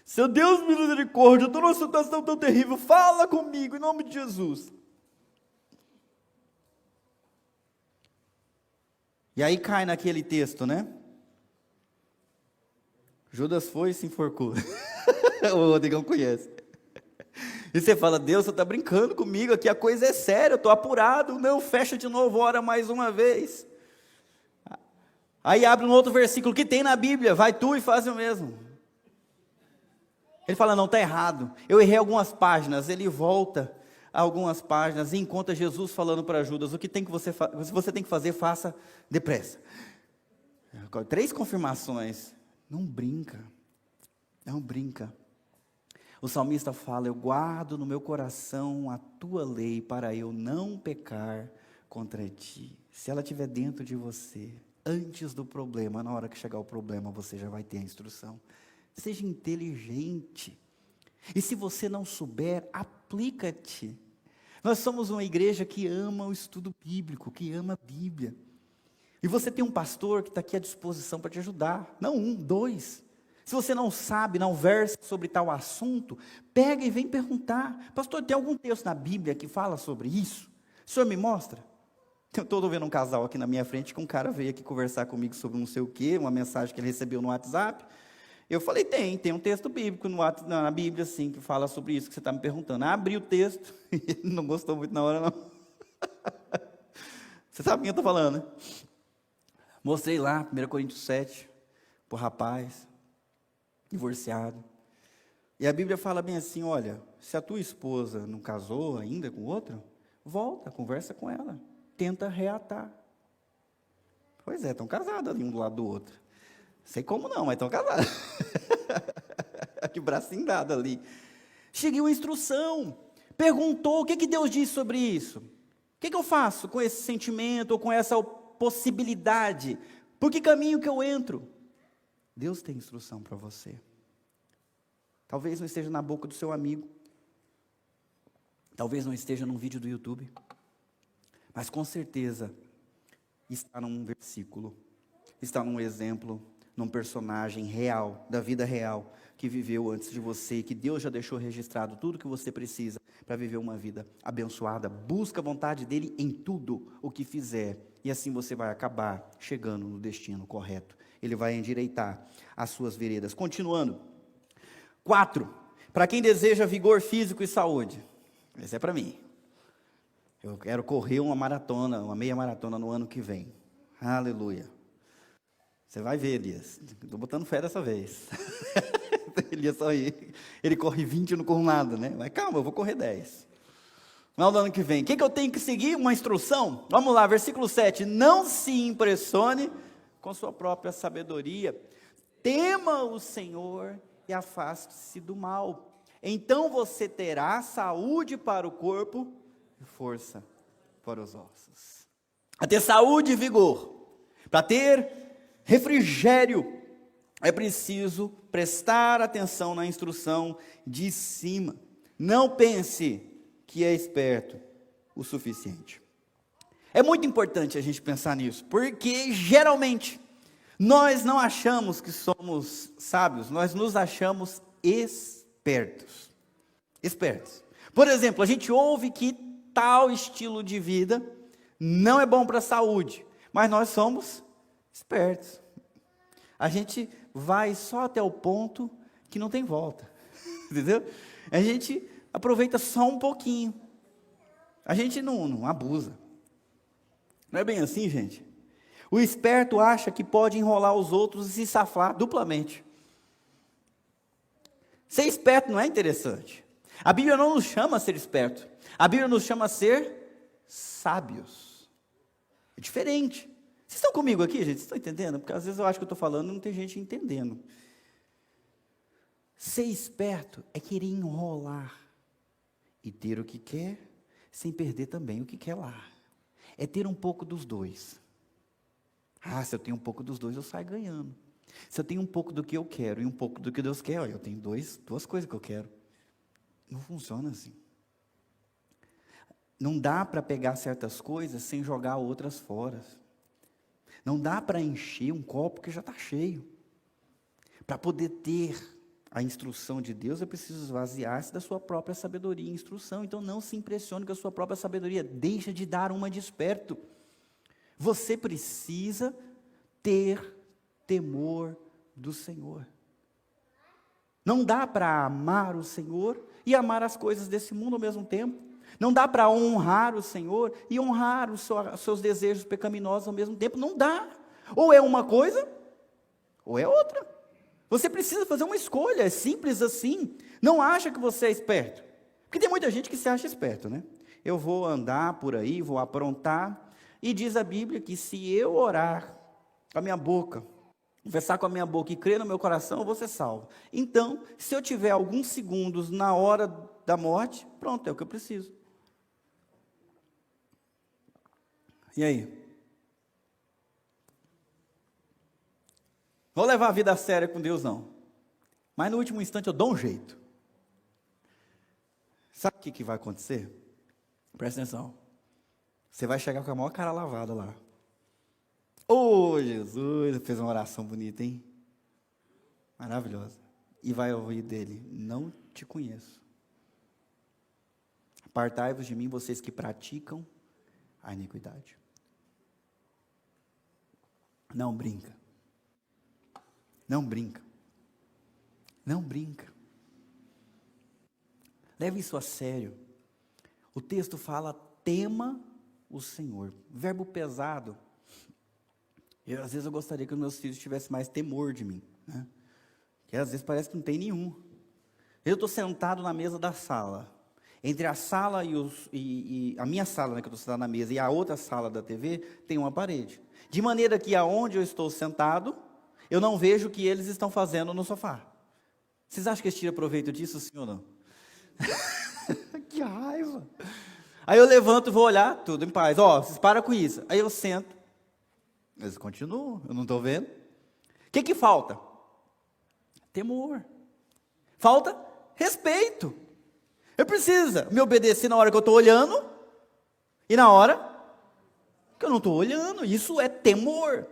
seu Deus misericórdia, eu estou numa situação tão terrível, fala comigo em nome de Jesus. E aí cai naquele texto, né? Judas foi e se enforcou. O Rodrigão conhece. E você fala, Deus, você está brincando comigo, aqui a coisa é séria, eu estou apurado, não, fecha de novo, ora mais uma vez. Aí abre um outro versículo que tem na Bíblia, vai tu e faz o mesmo. Ele fala, não, está errado, eu errei algumas páginas, ele volta algumas páginas e encontra Jesus falando para Judas, o que você tem que fazer, faça depressa. 3 confirmações, não brinca. O salmista fala, eu guardo no meu coração a tua lei para eu não pecar contra ti. Se ela estiver dentro de você, antes do problema, na hora que chegar o problema, você já vai ter a instrução. Seja inteligente. E se você não souber, aplica-te. Nós somos uma igreja que ama o estudo bíblico, que ama a Bíblia. E você tem um pastor que está aqui à disposição para te ajudar. Não 1, 2. Se você não sabe, não versa sobre tal assunto, pega e vem perguntar. Pastor, tem algum texto na Bíblia que fala sobre isso? O senhor me mostra? Eu estou vendo um casal aqui na minha frente, que um cara veio aqui conversar comigo sobre não sei o quê, uma mensagem que ele recebeu no WhatsApp. Eu falei, tem um texto bíblico na Bíblia, assim, que fala sobre isso que você está me perguntando. Abri o texto, e ele não gostou muito na hora, não. Você sabe quem eu estou falando, né? Mostrei lá, 1 Coríntios 7, para o rapaz, divorciado. E a Bíblia fala bem assim, olha, se a tua esposa não casou ainda com outro, volta, conversa com ela, tenta reatar. Pois é, estão casados ali um do lado do outro. Sei como não, mas estão casados. Que bracinho dado ali. Seguiu a instrução. Perguntou, o que Deus disse sobre isso? O que eu faço com esse sentimento, ou com essa possibilidade? Por que caminho que eu entro? Deus tem instrução para você. Talvez não esteja na boca do seu amigo. Talvez não esteja num vídeo do YouTube. Mas com certeza está num versículo. Está num exemplo, num personagem real, da vida real, que viveu antes de você, que Deus já deixou registrado tudo que você precisa para viver uma vida abençoada. Busca a vontade dEle em tudo o que fizer, e assim você vai acabar chegando no destino correto. Ele vai endireitar as suas veredas. Continuando. 4, para quem deseja vigor físico e saúde. Esse é para mim. Eu quero correr uma maratona, uma meia maratona no ano que vem. Aleluia. Você vai ver, Elias. Estou botando fé dessa vez. Elias só ele corre 20 e não corre nada, né? Mas calma, eu vou correr 10. No ano que vem. O que eu tenho que seguir? Uma instrução? Vamos lá, versículo 7. Não se impressione com sua própria sabedoria. Tema o Senhor e afaste-se do mal. Então você terá saúde para o corpo e força para os ossos. a ter saúde e vigor. Para ter refrigério, é preciso prestar atenção na instrução de cima. Não pense que é esperto o suficiente. É muito importante a gente pensar nisso, porque geralmente nós não achamos que somos sábios, nós nos achamos espertos. Espertos. Por exemplo, a gente ouve que tal estilo de vida não é bom para a saúde, mas nós somos espertos. A gente vai só até o ponto que não tem volta, entendeu? A gente aproveita só um pouquinho, a gente não abusa. Não é bem assim, gente? O esperto acha que pode enrolar os outros e se safar duplamente. Ser esperto não é interessante. A Bíblia não nos chama a ser esperto, a Bíblia nos chama a ser sábios. É diferente. Vocês estão comigo aqui, gente? Vocês estão entendendo? Porque às vezes eu acho que eu estou falando e não tem gente entendendo. Ser esperto é querer enrolar e ter o que quer, sem perder também o que quer lá. É ter um pouco dos dois. Se eu tenho um pouco dos dois, eu saio ganhando. Se eu tenho um pouco do que eu quero e um pouco do que Deus quer, eu tenho duas coisas que eu quero. Não funciona assim. Não dá para pegar certas coisas sem jogar outras fora. Não dá para encher um copo que já está cheio. Para poder ter a instrução de Deus, é preciso esvaziar-se da sua própria sabedoria e instrução. Então não se impressione com a sua própria sabedoria. Deixa de dar uma de esperto. Você precisa ter temor do Senhor. Não dá para amar o Senhor e amar as coisas desse mundo ao mesmo tempo. Não dá para honrar o Senhor e honrar os seus desejos pecaminosos ao mesmo tempo. Não dá. Ou é uma coisa, ou é outra. Você precisa fazer uma escolha, é simples assim. Não acha que você é esperto. Porque tem muita gente que se acha esperto, né? Eu vou andar por aí, vou aprontar. E diz a Bíblia que se eu orar com a minha boca, confessar com a minha boca e crer no meu coração, eu vou ser salvo. Então, se eu tiver alguns segundos na hora da morte, pronto, é o que eu preciso. E aí? Vou levar a vida a sério com Deus, não. Mas no último instante eu dou um jeito. Sabe o que vai acontecer? Presta atenção. Você vai chegar com a maior cara lavada lá. Jesus, fez uma oração bonita, hein? Maravilhosa. E vai ouvir dele: não te conheço. Apartai-vos de mim, vocês que praticam a iniquidade. Não brinca. Não brinca. Não brinca. Leve isso a sério. O texto fala: tema o Senhor. Verbo pesado. Às vezes eu gostaria que os meus filhos tivessem mais temor de mim, né? Porque às vezes parece que não tem nenhum. Eu estou sentado na mesa da sala. Entre a sala e a minha sala, né, que eu estou sentado na mesa, e a outra sala da TV, tem uma parede. De maneira que aonde eu estou sentado, eu não vejo o que eles estão fazendo no sofá. Vocês acham que eles tiram proveito disso, sim ou não? Que raiva! Aí eu levanto e vou olhar, tudo em paz. Vocês param com isso. Aí eu sento. Eles continuam, eu não estou vendo. O que falta? Temor. Falta respeito. Eu preciso me obedecer na hora que eu estou olhando e na hora que eu não estou olhando. Isso é temor.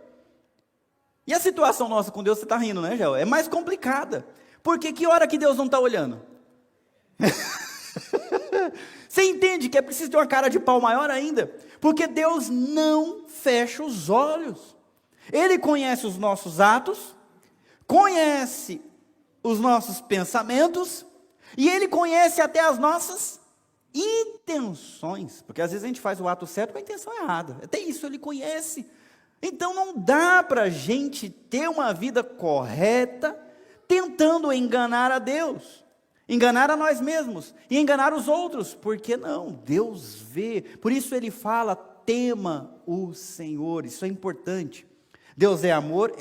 E a situação nossa com Deus, você está rindo, né, Gel? É mais complicada. Porque que hora que Deus não está olhando? Você entende que é preciso ter uma cara de pau maior ainda? Porque Deus não fecha os olhos. Ele conhece os nossos atos, conhece os nossos pensamentos, e Ele conhece até as nossas intenções. Porque às vezes a gente faz o ato certo com a intenção errada. Até isso Ele conhece. Então não dá para a gente ter uma vida correta tentando enganar a Deus. Enganar a nós mesmos e enganar os outros, por que não? Deus vê, por isso Ele fala: tema o Senhor. Isso é importante. Deus é amor?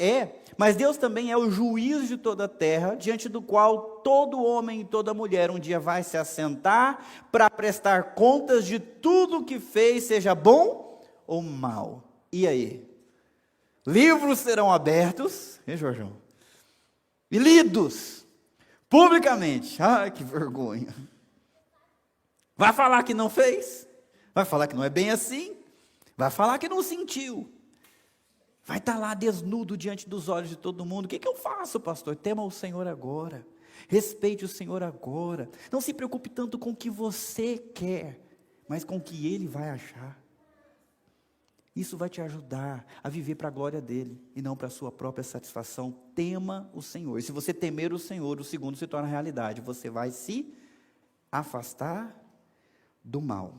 Mas Deus também é o juiz de toda a terra, diante do qual todo homem e toda mulher um dia vai se assentar para prestar contas de tudo o que fez, seja bom ou mal? E aí? Livros serão abertos, hein, Jorjão? E lidos publicamente. Ai, que vergonha. Vai falar que não fez? Vai falar que não é bem assim? Vai falar que não sentiu? Vai estar lá desnudo diante dos olhos de todo mundo. O que eu faço, pastor? Tema o Senhor agora. Respeite o Senhor agora. Não se preocupe tanto com o que você quer, mas com o que Ele vai achar. Isso vai te ajudar a viver para a glória dEle e não para a sua própria satisfação. Tema o Senhor. E se você temer o Senhor, o segundo se torna realidade. Você vai se afastar do mal.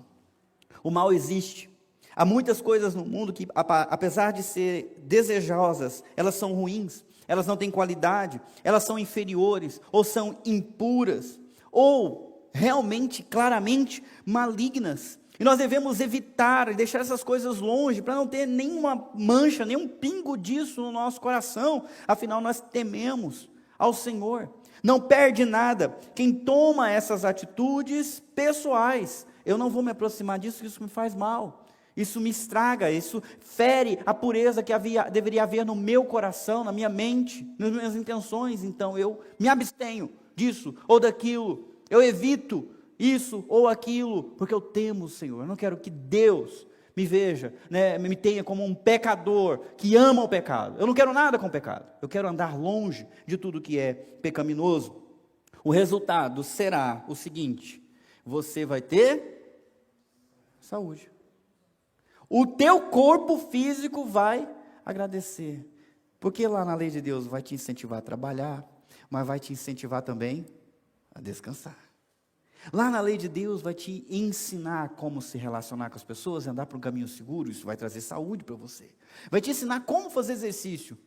O mal existe. Há muitas coisas no mundo que, apesar de ser desejosas, elas são ruins, elas não têm qualidade, elas são inferiores, ou são impuras, ou realmente, claramente, malignas. E nós devemos evitar e deixar essas coisas longe, para não ter nenhuma mancha, nenhum pingo disso no nosso coração. Afinal, nós tememos ao Senhor. Não perde nada quem toma essas atitudes pessoais. Eu não vou me aproximar disso, isso me faz mal. Isso me estraga, isso fere a pureza que deveria haver no meu coração, na minha mente, nas minhas intenções. Então eu me abstenho disso ou daquilo. Eu evito isso ou aquilo, porque eu temo o Senhor. Eu não quero que Deus me veja, me tenha como um pecador que ama o pecado. Eu não quero nada com o pecado. Eu quero andar longe de tudo que é pecaminoso. O resultado será o seguinte: você vai ter saúde. O teu corpo físico vai agradecer. Porque lá na lei de Deus vai te incentivar a trabalhar, mas vai te incentivar também a descansar. Lá na lei de Deus vai te ensinar como se relacionar com as pessoas e andar por um caminho seguro. Isso vai trazer saúde para você. Vai te ensinar como fazer exercício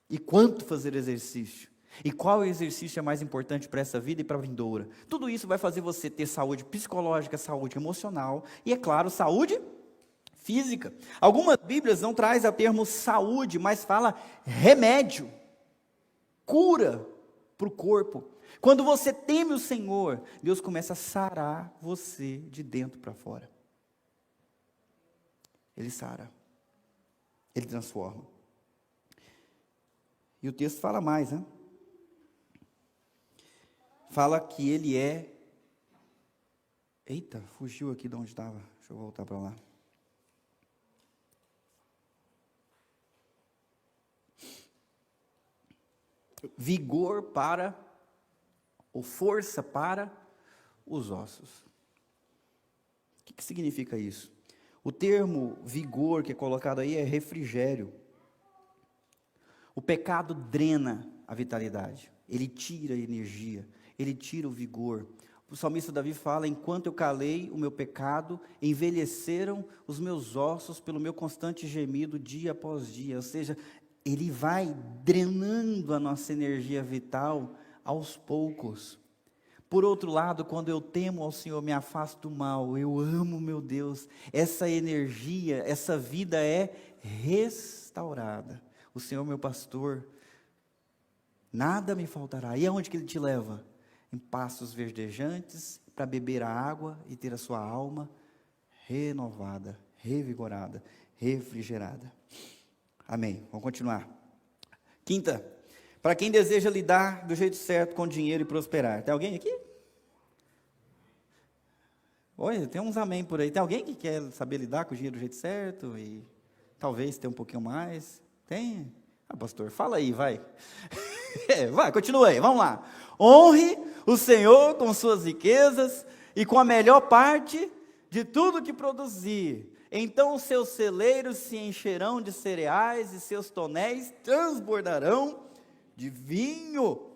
e quanto fazer exercício. E qual exercício é mais importante para essa vida e para a vindoura. Tudo isso vai fazer você ter saúde psicológica, saúde emocional e, é claro, saúde física. Algumas Bíblias não trazem o termo saúde, mas fala remédio, cura para o corpo. Quando você teme o Senhor, Deus começa a sarar você de dentro para fora. Ele sara, Ele transforma. E o texto fala mais, né? Fala que Ele é... Eita, fugiu aqui de onde estava. Deixa eu voltar para lá. Vigor para, ou força para os ossos. O que significa isso? O termo vigor que é colocado aí é refrigério. O pecado drena a vitalidade, ele tira a energia, ele tira o vigor. O salmista Davi fala: enquanto eu calei o meu pecado, envelheceram os meus ossos pelo meu constante gemido dia após dia. Ou seja, ele vai drenando a nossa energia vital aos poucos. Por outro lado, quando eu temo ao Senhor, me afasto do mal, eu amo meu Deus, essa energia, essa vida é restaurada. O Senhor meu pastor, nada me faltará. E aonde que Ele te leva? Em pastos verdejantes, para beber a água e ter a sua alma renovada, revigorada, refrigerada. Amém. Vamos continuar. Quinta, para quem deseja lidar do jeito certo com dinheiro e prosperar. Tem alguém aqui? Olha, tem uns amém por aí. Tem alguém que quer saber lidar com o dinheiro do jeito certo e talvez ter um pouquinho mais? Tem? Ah, pastor, fala aí, vai. Vai, continua aí, vamos lá. Honre o Senhor com suas riquezas e com a melhor parte de tudo que produzir. Então os seus celeiros se encherão de cereais e seus tonéis transbordarão de vinho.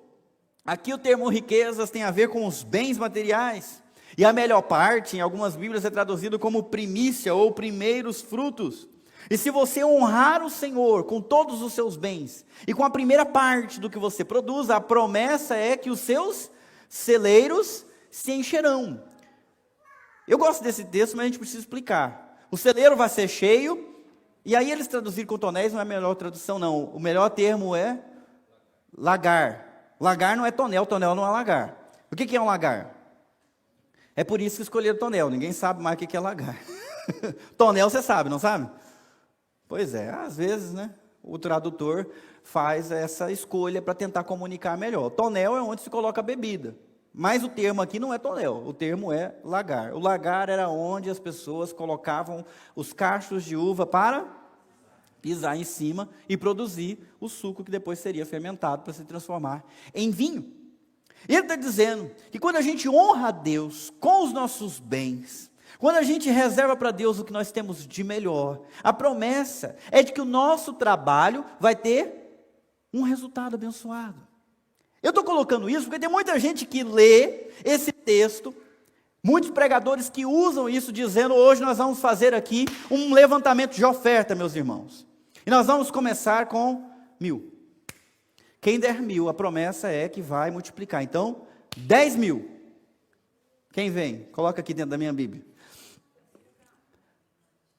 Aqui o termo riquezas tem a ver com os bens materiais. E a melhor parte, em algumas Bíblias, é traduzido como primícia ou primeiros frutos. E se você honrar o Senhor com todos os seus bens e com a primeira parte do que você produz, a promessa é que os seus celeiros se encherão. Eu gosto desse texto, mas a gente precisa explicar. O celeiro vai ser cheio, e aí eles traduziram com tonéis, não é a melhor tradução não. O melhor termo é lagar. Lagar não é tonel, tonel não é lagar. O que é um lagar? É por isso que escolheram tonel, ninguém sabe mais o que é lagar. Tonel você sabe, não sabe? Pois é, às vezes, né? O tradutor faz essa escolha para tentar comunicar melhor. Tonel é onde se coloca a bebida. Mas o termo aqui não é tonel, o termo é lagar. O lagar era onde as pessoas colocavam os cachos de uva para pisar em cima e produzir o suco que depois seria fermentado para se transformar em vinho. E ele está dizendo que quando a gente honra a Deus com os nossos bens, quando a gente reserva para Deus o que nós temos de melhor, a promessa é de que o nosso trabalho vai ter um resultado abençoado. Eu estou colocando isso porque tem muita gente que lê esse texto, muitos pregadores que usam isso dizendo, hoje nós vamos fazer aqui um levantamento de oferta, meus irmãos. E nós vamos começar com 1.000. Quem der 1.000, a promessa é que vai multiplicar. Então, 10.000. Quem vem? Coloca aqui dentro da minha Bíblia.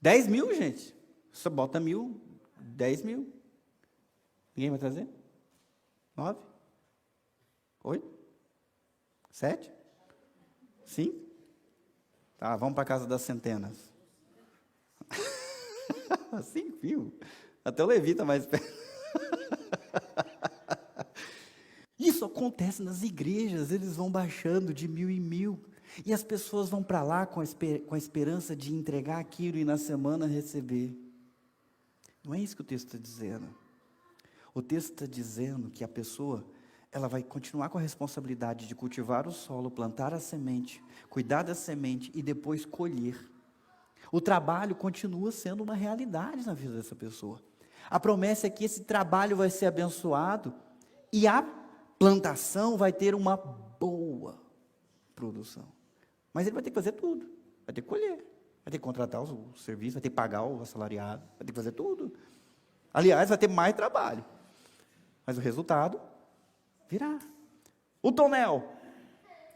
10.000, gente. Você bota 1.000, 10.000. Ninguém vai trazer? 9? 8? 7? 5? Tá, vamos para a casa das centenas. 5.000. Até o Levi está mais perto. Isso acontece nas igrejas, eles vão baixando de 1.000 em 1.000. E as pessoas vão para lá com a esperança de entregar aquilo e na semana receber. Não é isso que o texto está dizendo. O texto está dizendo que a pessoa, ela vai continuar com a responsabilidade de cultivar o solo, plantar a semente, cuidar da semente e depois colher. O trabalho continua sendo uma realidade na vida dessa pessoa. A promessa é que esse trabalho vai ser abençoado e a plantação vai ter uma boa produção. Mas ele vai ter que fazer tudo. Vai ter que colher, vai ter que contratar o serviço, vai ter que pagar o assalariado, vai ter que fazer tudo. Aliás, vai ter mais trabalho. Mas o resultado virá. O tonel,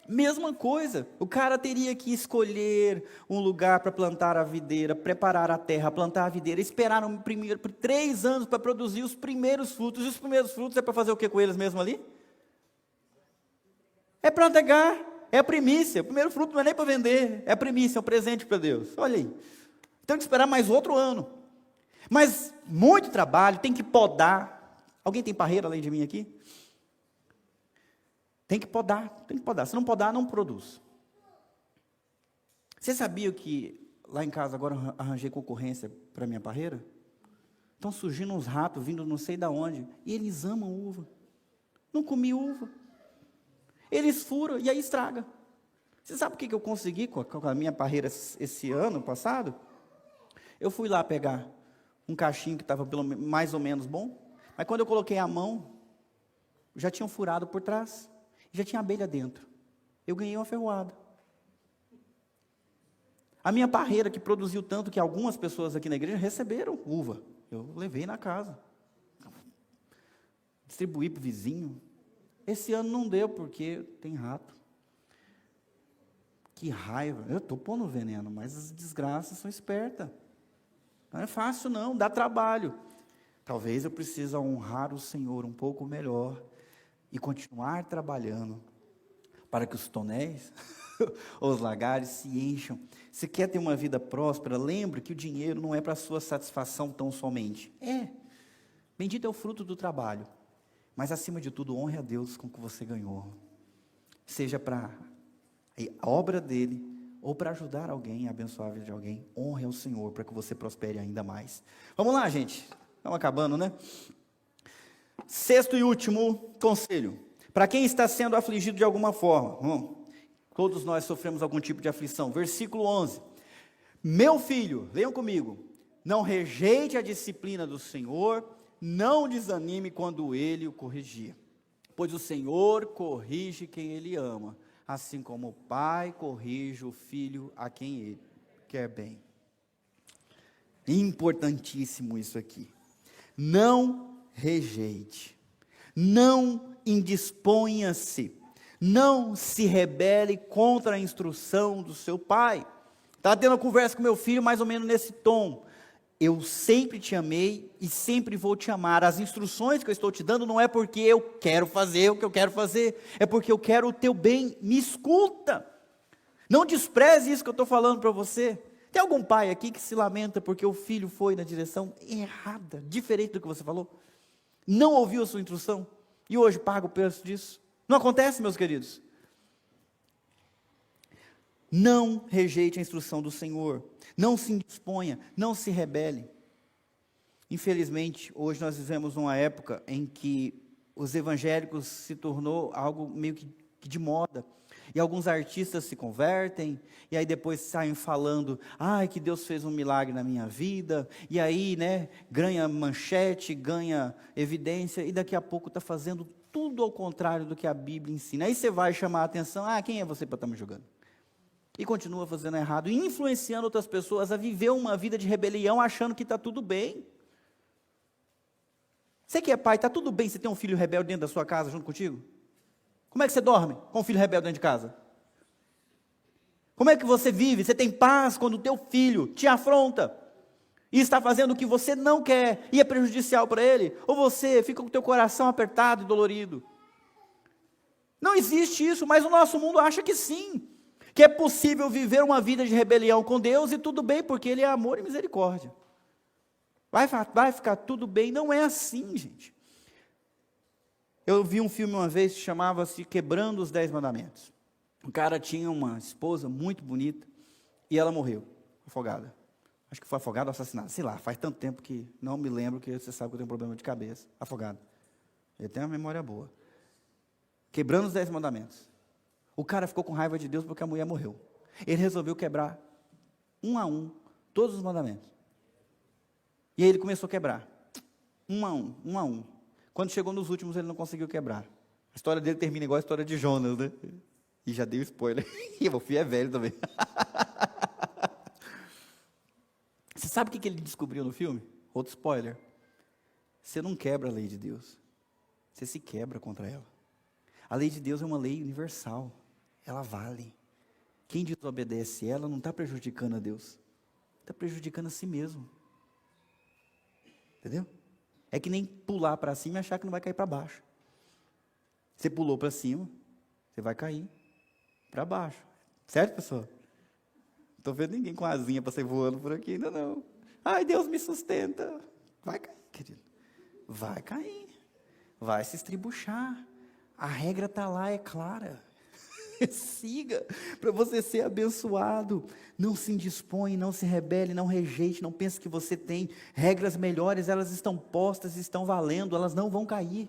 mesma coisa. O cara teria que escolher um lugar para plantar a videira, preparar a terra, plantar a videira, esperar por 3 anos para produzir os primeiros frutos. E os primeiros frutos é para fazer o que com eles mesmo ali? É para entregar, é a primícia. O primeiro fruto não é nem para vender, é a primícia, é um presente para Deus. Olha aí. Tem que esperar mais outro ano. Mas muito trabalho, tem que podar. Alguém tem parreira além de mim aqui? Tem que podar, tem que podar. Se não podar, não produz. Você sabia que lá em casa agora eu arranjei concorrência para minha parreira? Estão surgindo uns ratos vindo não sei de onde. E eles amam uva. Não comi uva. Eles furam e aí estraga. Você sabe o que eu consegui com a minha parreira esse ano passado? Eu fui lá pegar um cachinho que estava mais ou menos bom. Mas quando eu coloquei a mão, já tinham furado por trás. Já tinha abelha dentro. Eu ganhei uma ferroada. A minha parreira, que produziu tanto que algumas pessoas aqui na igreja receberam uva. Eu levei na casa. Distribuí para o vizinho. Esse ano não deu, porque tem rato. Que raiva. Eu estou pondo veneno, mas as desgraças são espertas. Não é fácil não, dá trabalho. Talvez eu precise honrar o Senhor um pouco melhor e continuar trabalhando para que os tonéis ou os lagares se encham. Se quer ter uma vida próspera, lembre que o dinheiro não é para a sua satisfação tão somente. Bendito é o fruto do trabalho. Mas acima de tudo, honre a Deus com o que você ganhou. Seja para a obra dele ou para ajudar alguém, abençoar a vida de alguém. Honre ao Senhor para que você prospere ainda mais. Vamos lá, gente. Estamos acabando, né? 6º e último conselho. Para quem está sendo afligido de alguma forma. Todos nós sofremos algum tipo de aflição. Versículo 11. Meu filho, leiam comigo. Não rejeite a disciplina do Senhor, não desanime quando Ele o corrigir. Pois o Senhor corrige quem Ele ama, assim como o pai corrige o filho a quem Ele quer bem. Importantíssimo isso aqui. Não rejeite, não indisponha-se, não se rebele contra a instrução do seu pai. Estava tendo uma conversa com meu filho mais ou menos nesse tom. Eu sempre te amei e sempre vou te amar. As instruções que eu estou te dando não é porque eu quero fazer o que eu quero fazer, é porque eu quero o teu bem. Me escuta. Não despreze isso que eu estou falando para você. Tem algum pai aqui que se lamenta porque o filho foi na direção errada, diferente do que você falou? Não ouviu a sua instrução e hoje paga o preço disso? Não acontece, meus queridos? Não rejeite a instrução do Senhor, não se indisponha, não se rebele. Infelizmente, hoje nós vivemos uma época em que os evangélicos se tornou algo meio que de moda, e alguns artistas se convertem, e aí depois saem falando, ai, que Deus fez um milagre na minha vida, e aí, ganha manchete, ganha evidência, e daqui a pouco está fazendo tudo ao contrário do que a Bíblia ensina. Aí você vai chamar a atenção, quem é você para estar me julgando? E continua fazendo errado, e influenciando outras pessoas a viver uma vida de rebelião, achando que está tudo bem. Você que é pai, está tudo bem você ter um filho rebelde dentro da sua casa, junto contigo? Como é que você dorme com um filho rebelde dentro de casa? Como é que você vive? Você tem paz quando o teu filho te afronta e está fazendo o que você não quer e é prejudicial para ele? Ou você fica com o teu coração apertado e dolorido? Não existe isso, mas o nosso mundo acha que sim, que é possível viver uma vida de rebelião com Deus e tudo bem, porque Ele é amor e misericórdia. Vai ficar tudo bem. Não é assim, gente. Eu vi um filme uma vez que chamava-se Quebrando os 10 Mandamentos. O cara tinha uma esposa muito bonita e ela morreu, afogada. Acho que foi afogada ou assassinada, sei lá, faz tanto tempo que não me lembro, que você sabe que eu tenho um problema de cabeça. Afogada. Ele tem uma memória boa. Quebrando os 10 Mandamentos. O cara ficou com raiva de Deus porque a mulher morreu. Ele resolveu quebrar, um a um, todos os mandamentos. E aí ele começou a quebrar, um a um. Quando chegou nos últimos, ele não conseguiu quebrar. A história dele termina igual a história de Jonas, né? E já dei o spoiler. E o filho é velho também. Você sabe o que ele descobriu no filme? Outro spoiler. Você não quebra a lei de Deus. Você se quebra contra ela. A lei de Deus é uma lei universal. Ela vale. Quem desobedece ela não está prejudicando a Deus. Está prejudicando a si mesmo. Entendeu? É que nem pular para cima e achar que não vai cair para baixo. Você pulou para cima, você vai cair para baixo. Certo, pessoal? Não estou vendo ninguém com asinha para sair voando por aqui ainda não. Ai, Deus me sustenta. Vai cair, querido. Vai cair. Vai se estribuchar. A regra está lá, é clara. Siga, para você ser abençoado. Não se indispõe, não se rebele, não rejeite, não pense que você tem regras melhores, elas estão postas, estão valendo, elas não vão cair.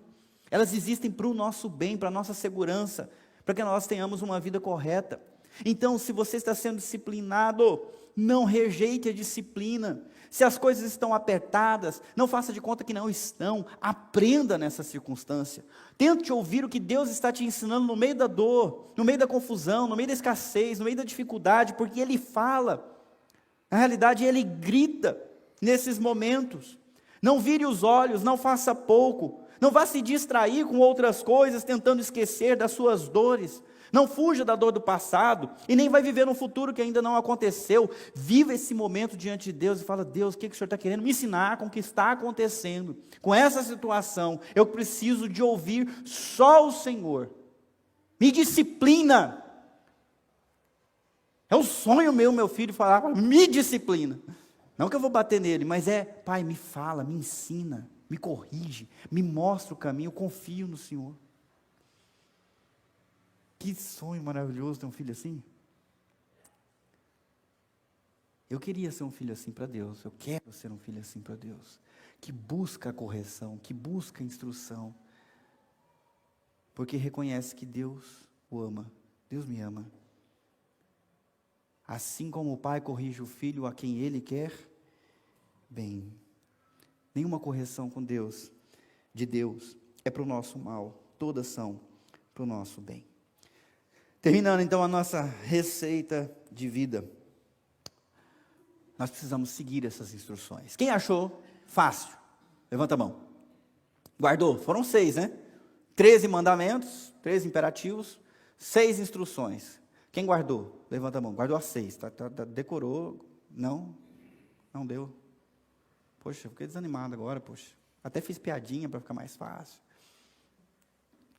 Elas existem para o nosso bem, para a nossa segurança, para que nós tenhamos uma vida correta. Então, se você está sendo disciplinado, não rejeite a disciplina. Se as coisas estão apertadas, não faça de conta que não estão. Aprenda nessa circunstância. Tente ouvir o que Deus está te ensinando no meio da dor, no meio da confusão, no meio da escassez, no meio da dificuldade, porque Ele fala. Na realidade, Ele grita nesses momentos. Não vire os olhos, não faça pouco. Não vá se distrair com outras coisas, tentando esquecer das suas dores. Não fuja da dor do passado e nem vai viver um futuro que ainda não aconteceu. Viva esse momento diante de Deus e fala: Deus, o que o Senhor está querendo me ensinar com o que está acontecendo? Com essa situação, eu preciso de ouvir só o Senhor. Me disciplina. É um sonho meu filho falar: me disciplina. Não que eu vou bater nele, mas Pai, me fala, me ensina, me corrige, me mostra o caminho, eu confio no Senhor. Que sonho maravilhoso ter um filho assim. Eu queria ser um filho assim para Deus. Eu quero ser um filho assim para Deus. Que busca a correção, que busca a instrução. Porque reconhece que Deus o ama. Deus me ama. Assim como o pai corrige o filho a quem ele quer bem. Nenhuma correção de Deus, é para o nosso mal. Todas são para o nosso bem. Terminando então a nossa receita de vida. Nós precisamos seguir essas instruções. Quem achou fácil? Levanta a mão. Guardou? Foram 6, né? 13 mandamentos, 13 imperativos, 6 instruções. Quem guardou? Levanta a mão. Guardou as 6. Decorou? Não? Não deu? Poxa, fiquei desanimado agora, poxa. Até fiz piadinha para ficar mais fácil.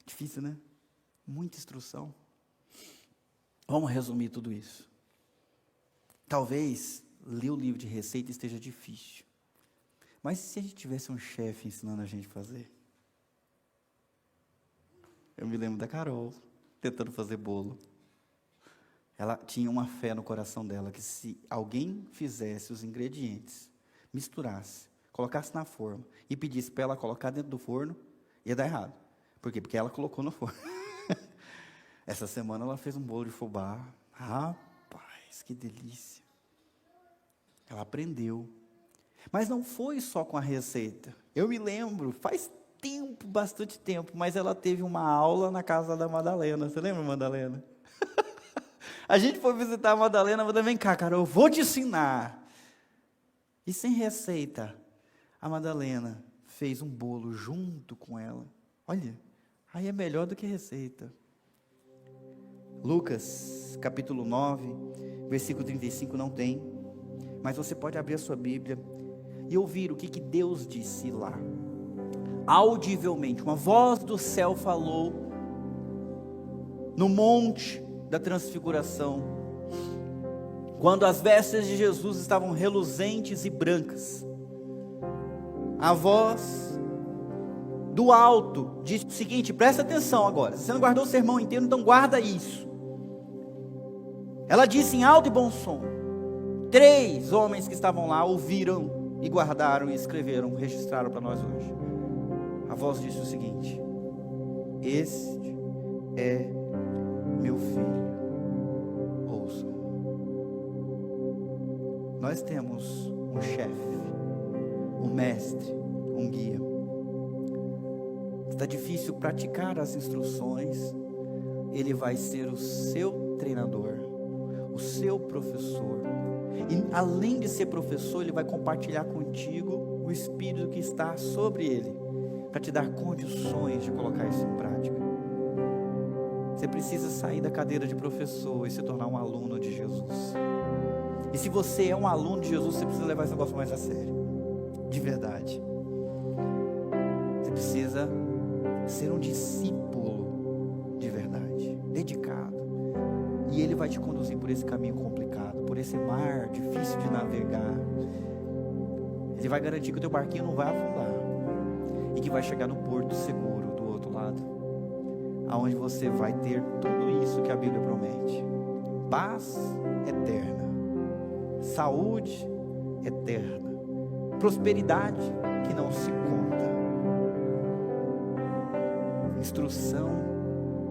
Difícil, né? Muita instrução. Vamos resumir tudo isso. Talvez ler o livro de receita esteja difícil. Mas se a gente tivesse um chefe ensinando a gente a fazer? Eu me lembro da Carol, tentando fazer bolo. Ela tinha uma fé no coração dela, que se alguém fizesse os ingredientes, misturasse, colocasse na forma, e pedisse para ela colocar dentro do forno, ia dar errado. Por quê? Porque ela colocou no forno. Essa semana ela fez um bolo de fubá. Rapaz, que delícia. Ela aprendeu. Mas não foi só com a receita. Eu me lembro, faz tempo, bastante tempo, mas ela teve uma aula na casa da Madalena. Você lembra, Madalena? A gente foi visitar a Madalena, vem cá, Carol, eu vou te ensinar. E sem receita, a Madalena fez um bolo junto com ela. Olha, aí é melhor do que receita. Lucas, capítulo 9, versículo 35 não tem, mas você pode abrir a sua Bíblia e ouvir o que Deus disse lá. Audivelmente, uma voz do céu falou no monte da transfiguração, quando as vestes de Jesus estavam reluzentes e brancas. A voz do alto disse o seguinte, presta atenção agora, você não guardou o sermão inteiro, então guarda isso. Ela disse em alto e bom som, 3 homens que estavam lá ouviram e guardaram e escreveram, registraram para nós hoje. A voz disse o seguinte: este é meu filho, ouçam. Nós temos um chefe, um mestre, um guia. Está difícil praticar as instruções, ele vai ser o seu treinador, o seu professor. E além de ser professor, ele vai compartilhar contigo o Espírito que está sobre ele, para te dar condições de colocar isso em prática. Você precisa sair da cadeira de professor e se tornar um aluno de Jesus. E se você é um aluno de Jesus, você precisa levar esse negócio mais a sério, de verdade. Você precisa ser um discípulo de verdade, dedicado. E Ele vai te conduzir por esse caminho complicado, por esse mar difícil de navegar. Ele vai garantir que o teu barquinho não vai afundar e que vai chegar no porto seguro do outro lado, aonde você vai ter tudo isso que a Bíblia promete: paz eterna, saúde eterna, prosperidade que não se conta, instrução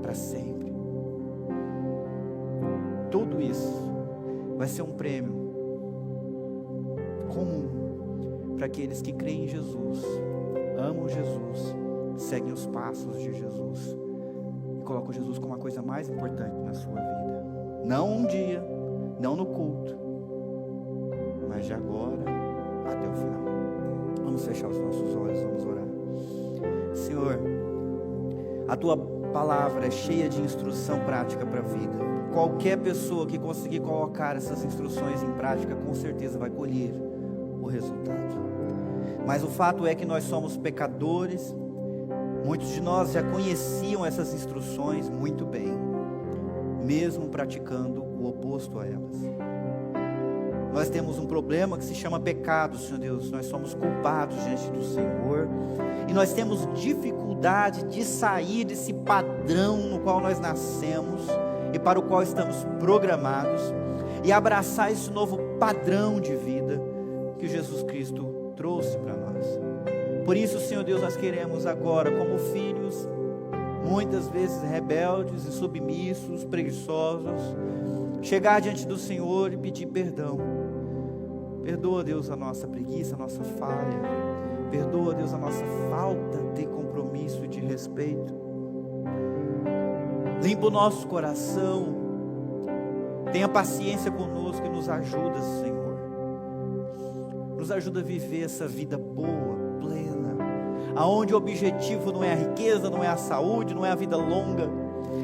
para sempre. Tudo isso vai ser um prêmio comum para aqueles que creem em Jesus, amam Jesus, seguem os passos de Jesus e colocam Jesus como a coisa mais importante na sua vida. Não um dia, não no culto, mas de agora até o final. Vamos fechar os nossos olhos, vamos orar. Senhor, a Tua palavra é cheia de instrução prática para a vida. Qualquer pessoa que conseguir colocar essas instruções em prática, com certeza vai colher o resultado. Mas o fato é que nós somos pecadores. Muitos de nós já conheciam essas instruções muito bem, mesmo praticando o oposto a elas. Nós temos um problema que se chama pecado, Senhor Deus. Nós somos culpados diante do Senhor e nós temos dificuldade de sair desse padrão no qual nós nascemos e para o qual estamos programados, e abraçar esse novo padrão de vida que Jesus Cristo trouxe para nós. Por isso, Senhor Deus, nós queremos agora, como filhos, muitas vezes rebeldes e submissos, preguiçosos, chegar diante do Senhor e pedir perdão. Perdoa, Deus, a nossa preguiça, a nossa falha. Perdoa, Deus, a nossa falta de compromisso e de respeito. Limpa o nosso coração, tenha paciência conosco e nos ajuda, Senhor. Nos ajuda a viver essa vida boa, plena, aonde o objetivo não é a riqueza, não é a saúde, não é a vida longa.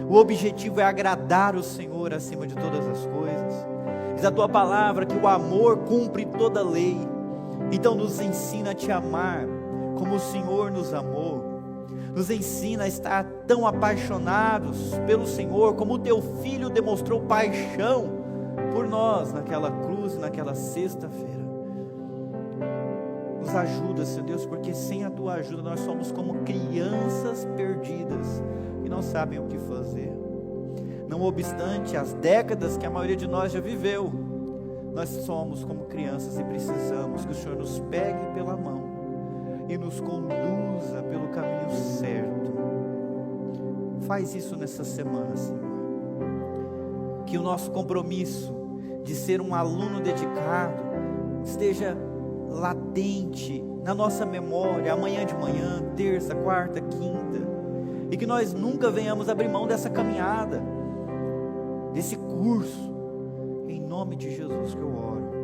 O objetivo é agradar o Senhor acima de todas as coisas. Diz a Tua palavra que o amor cumpre toda a lei. Então nos ensina a Te amar como o Senhor nos amou. Nos ensina a estar tão apaixonados pelo Senhor, como o Teu Filho demonstrou paixão por nós naquela cruz, naquela sexta-feira. Nos ajuda, Senhor Deus, porque sem a Tua ajuda nós somos como crianças perdidas e não sabem o que fazer. Não obstante as décadas que a maioria de nós já viveu, nós somos como crianças e precisamos que o Senhor nos pegue pela mão e nos conduza pelo caminho certo. Faz isso nessa semana, Senhor. Que o nosso compromisso de ser um aluno dedicado esteja latente na nossa memória, amanhã de manhã, terça, quarta, quinta, e que nós nunca venhamos abrir mão dessa caminhada, desse curso, em nome de Jesus que eu oro.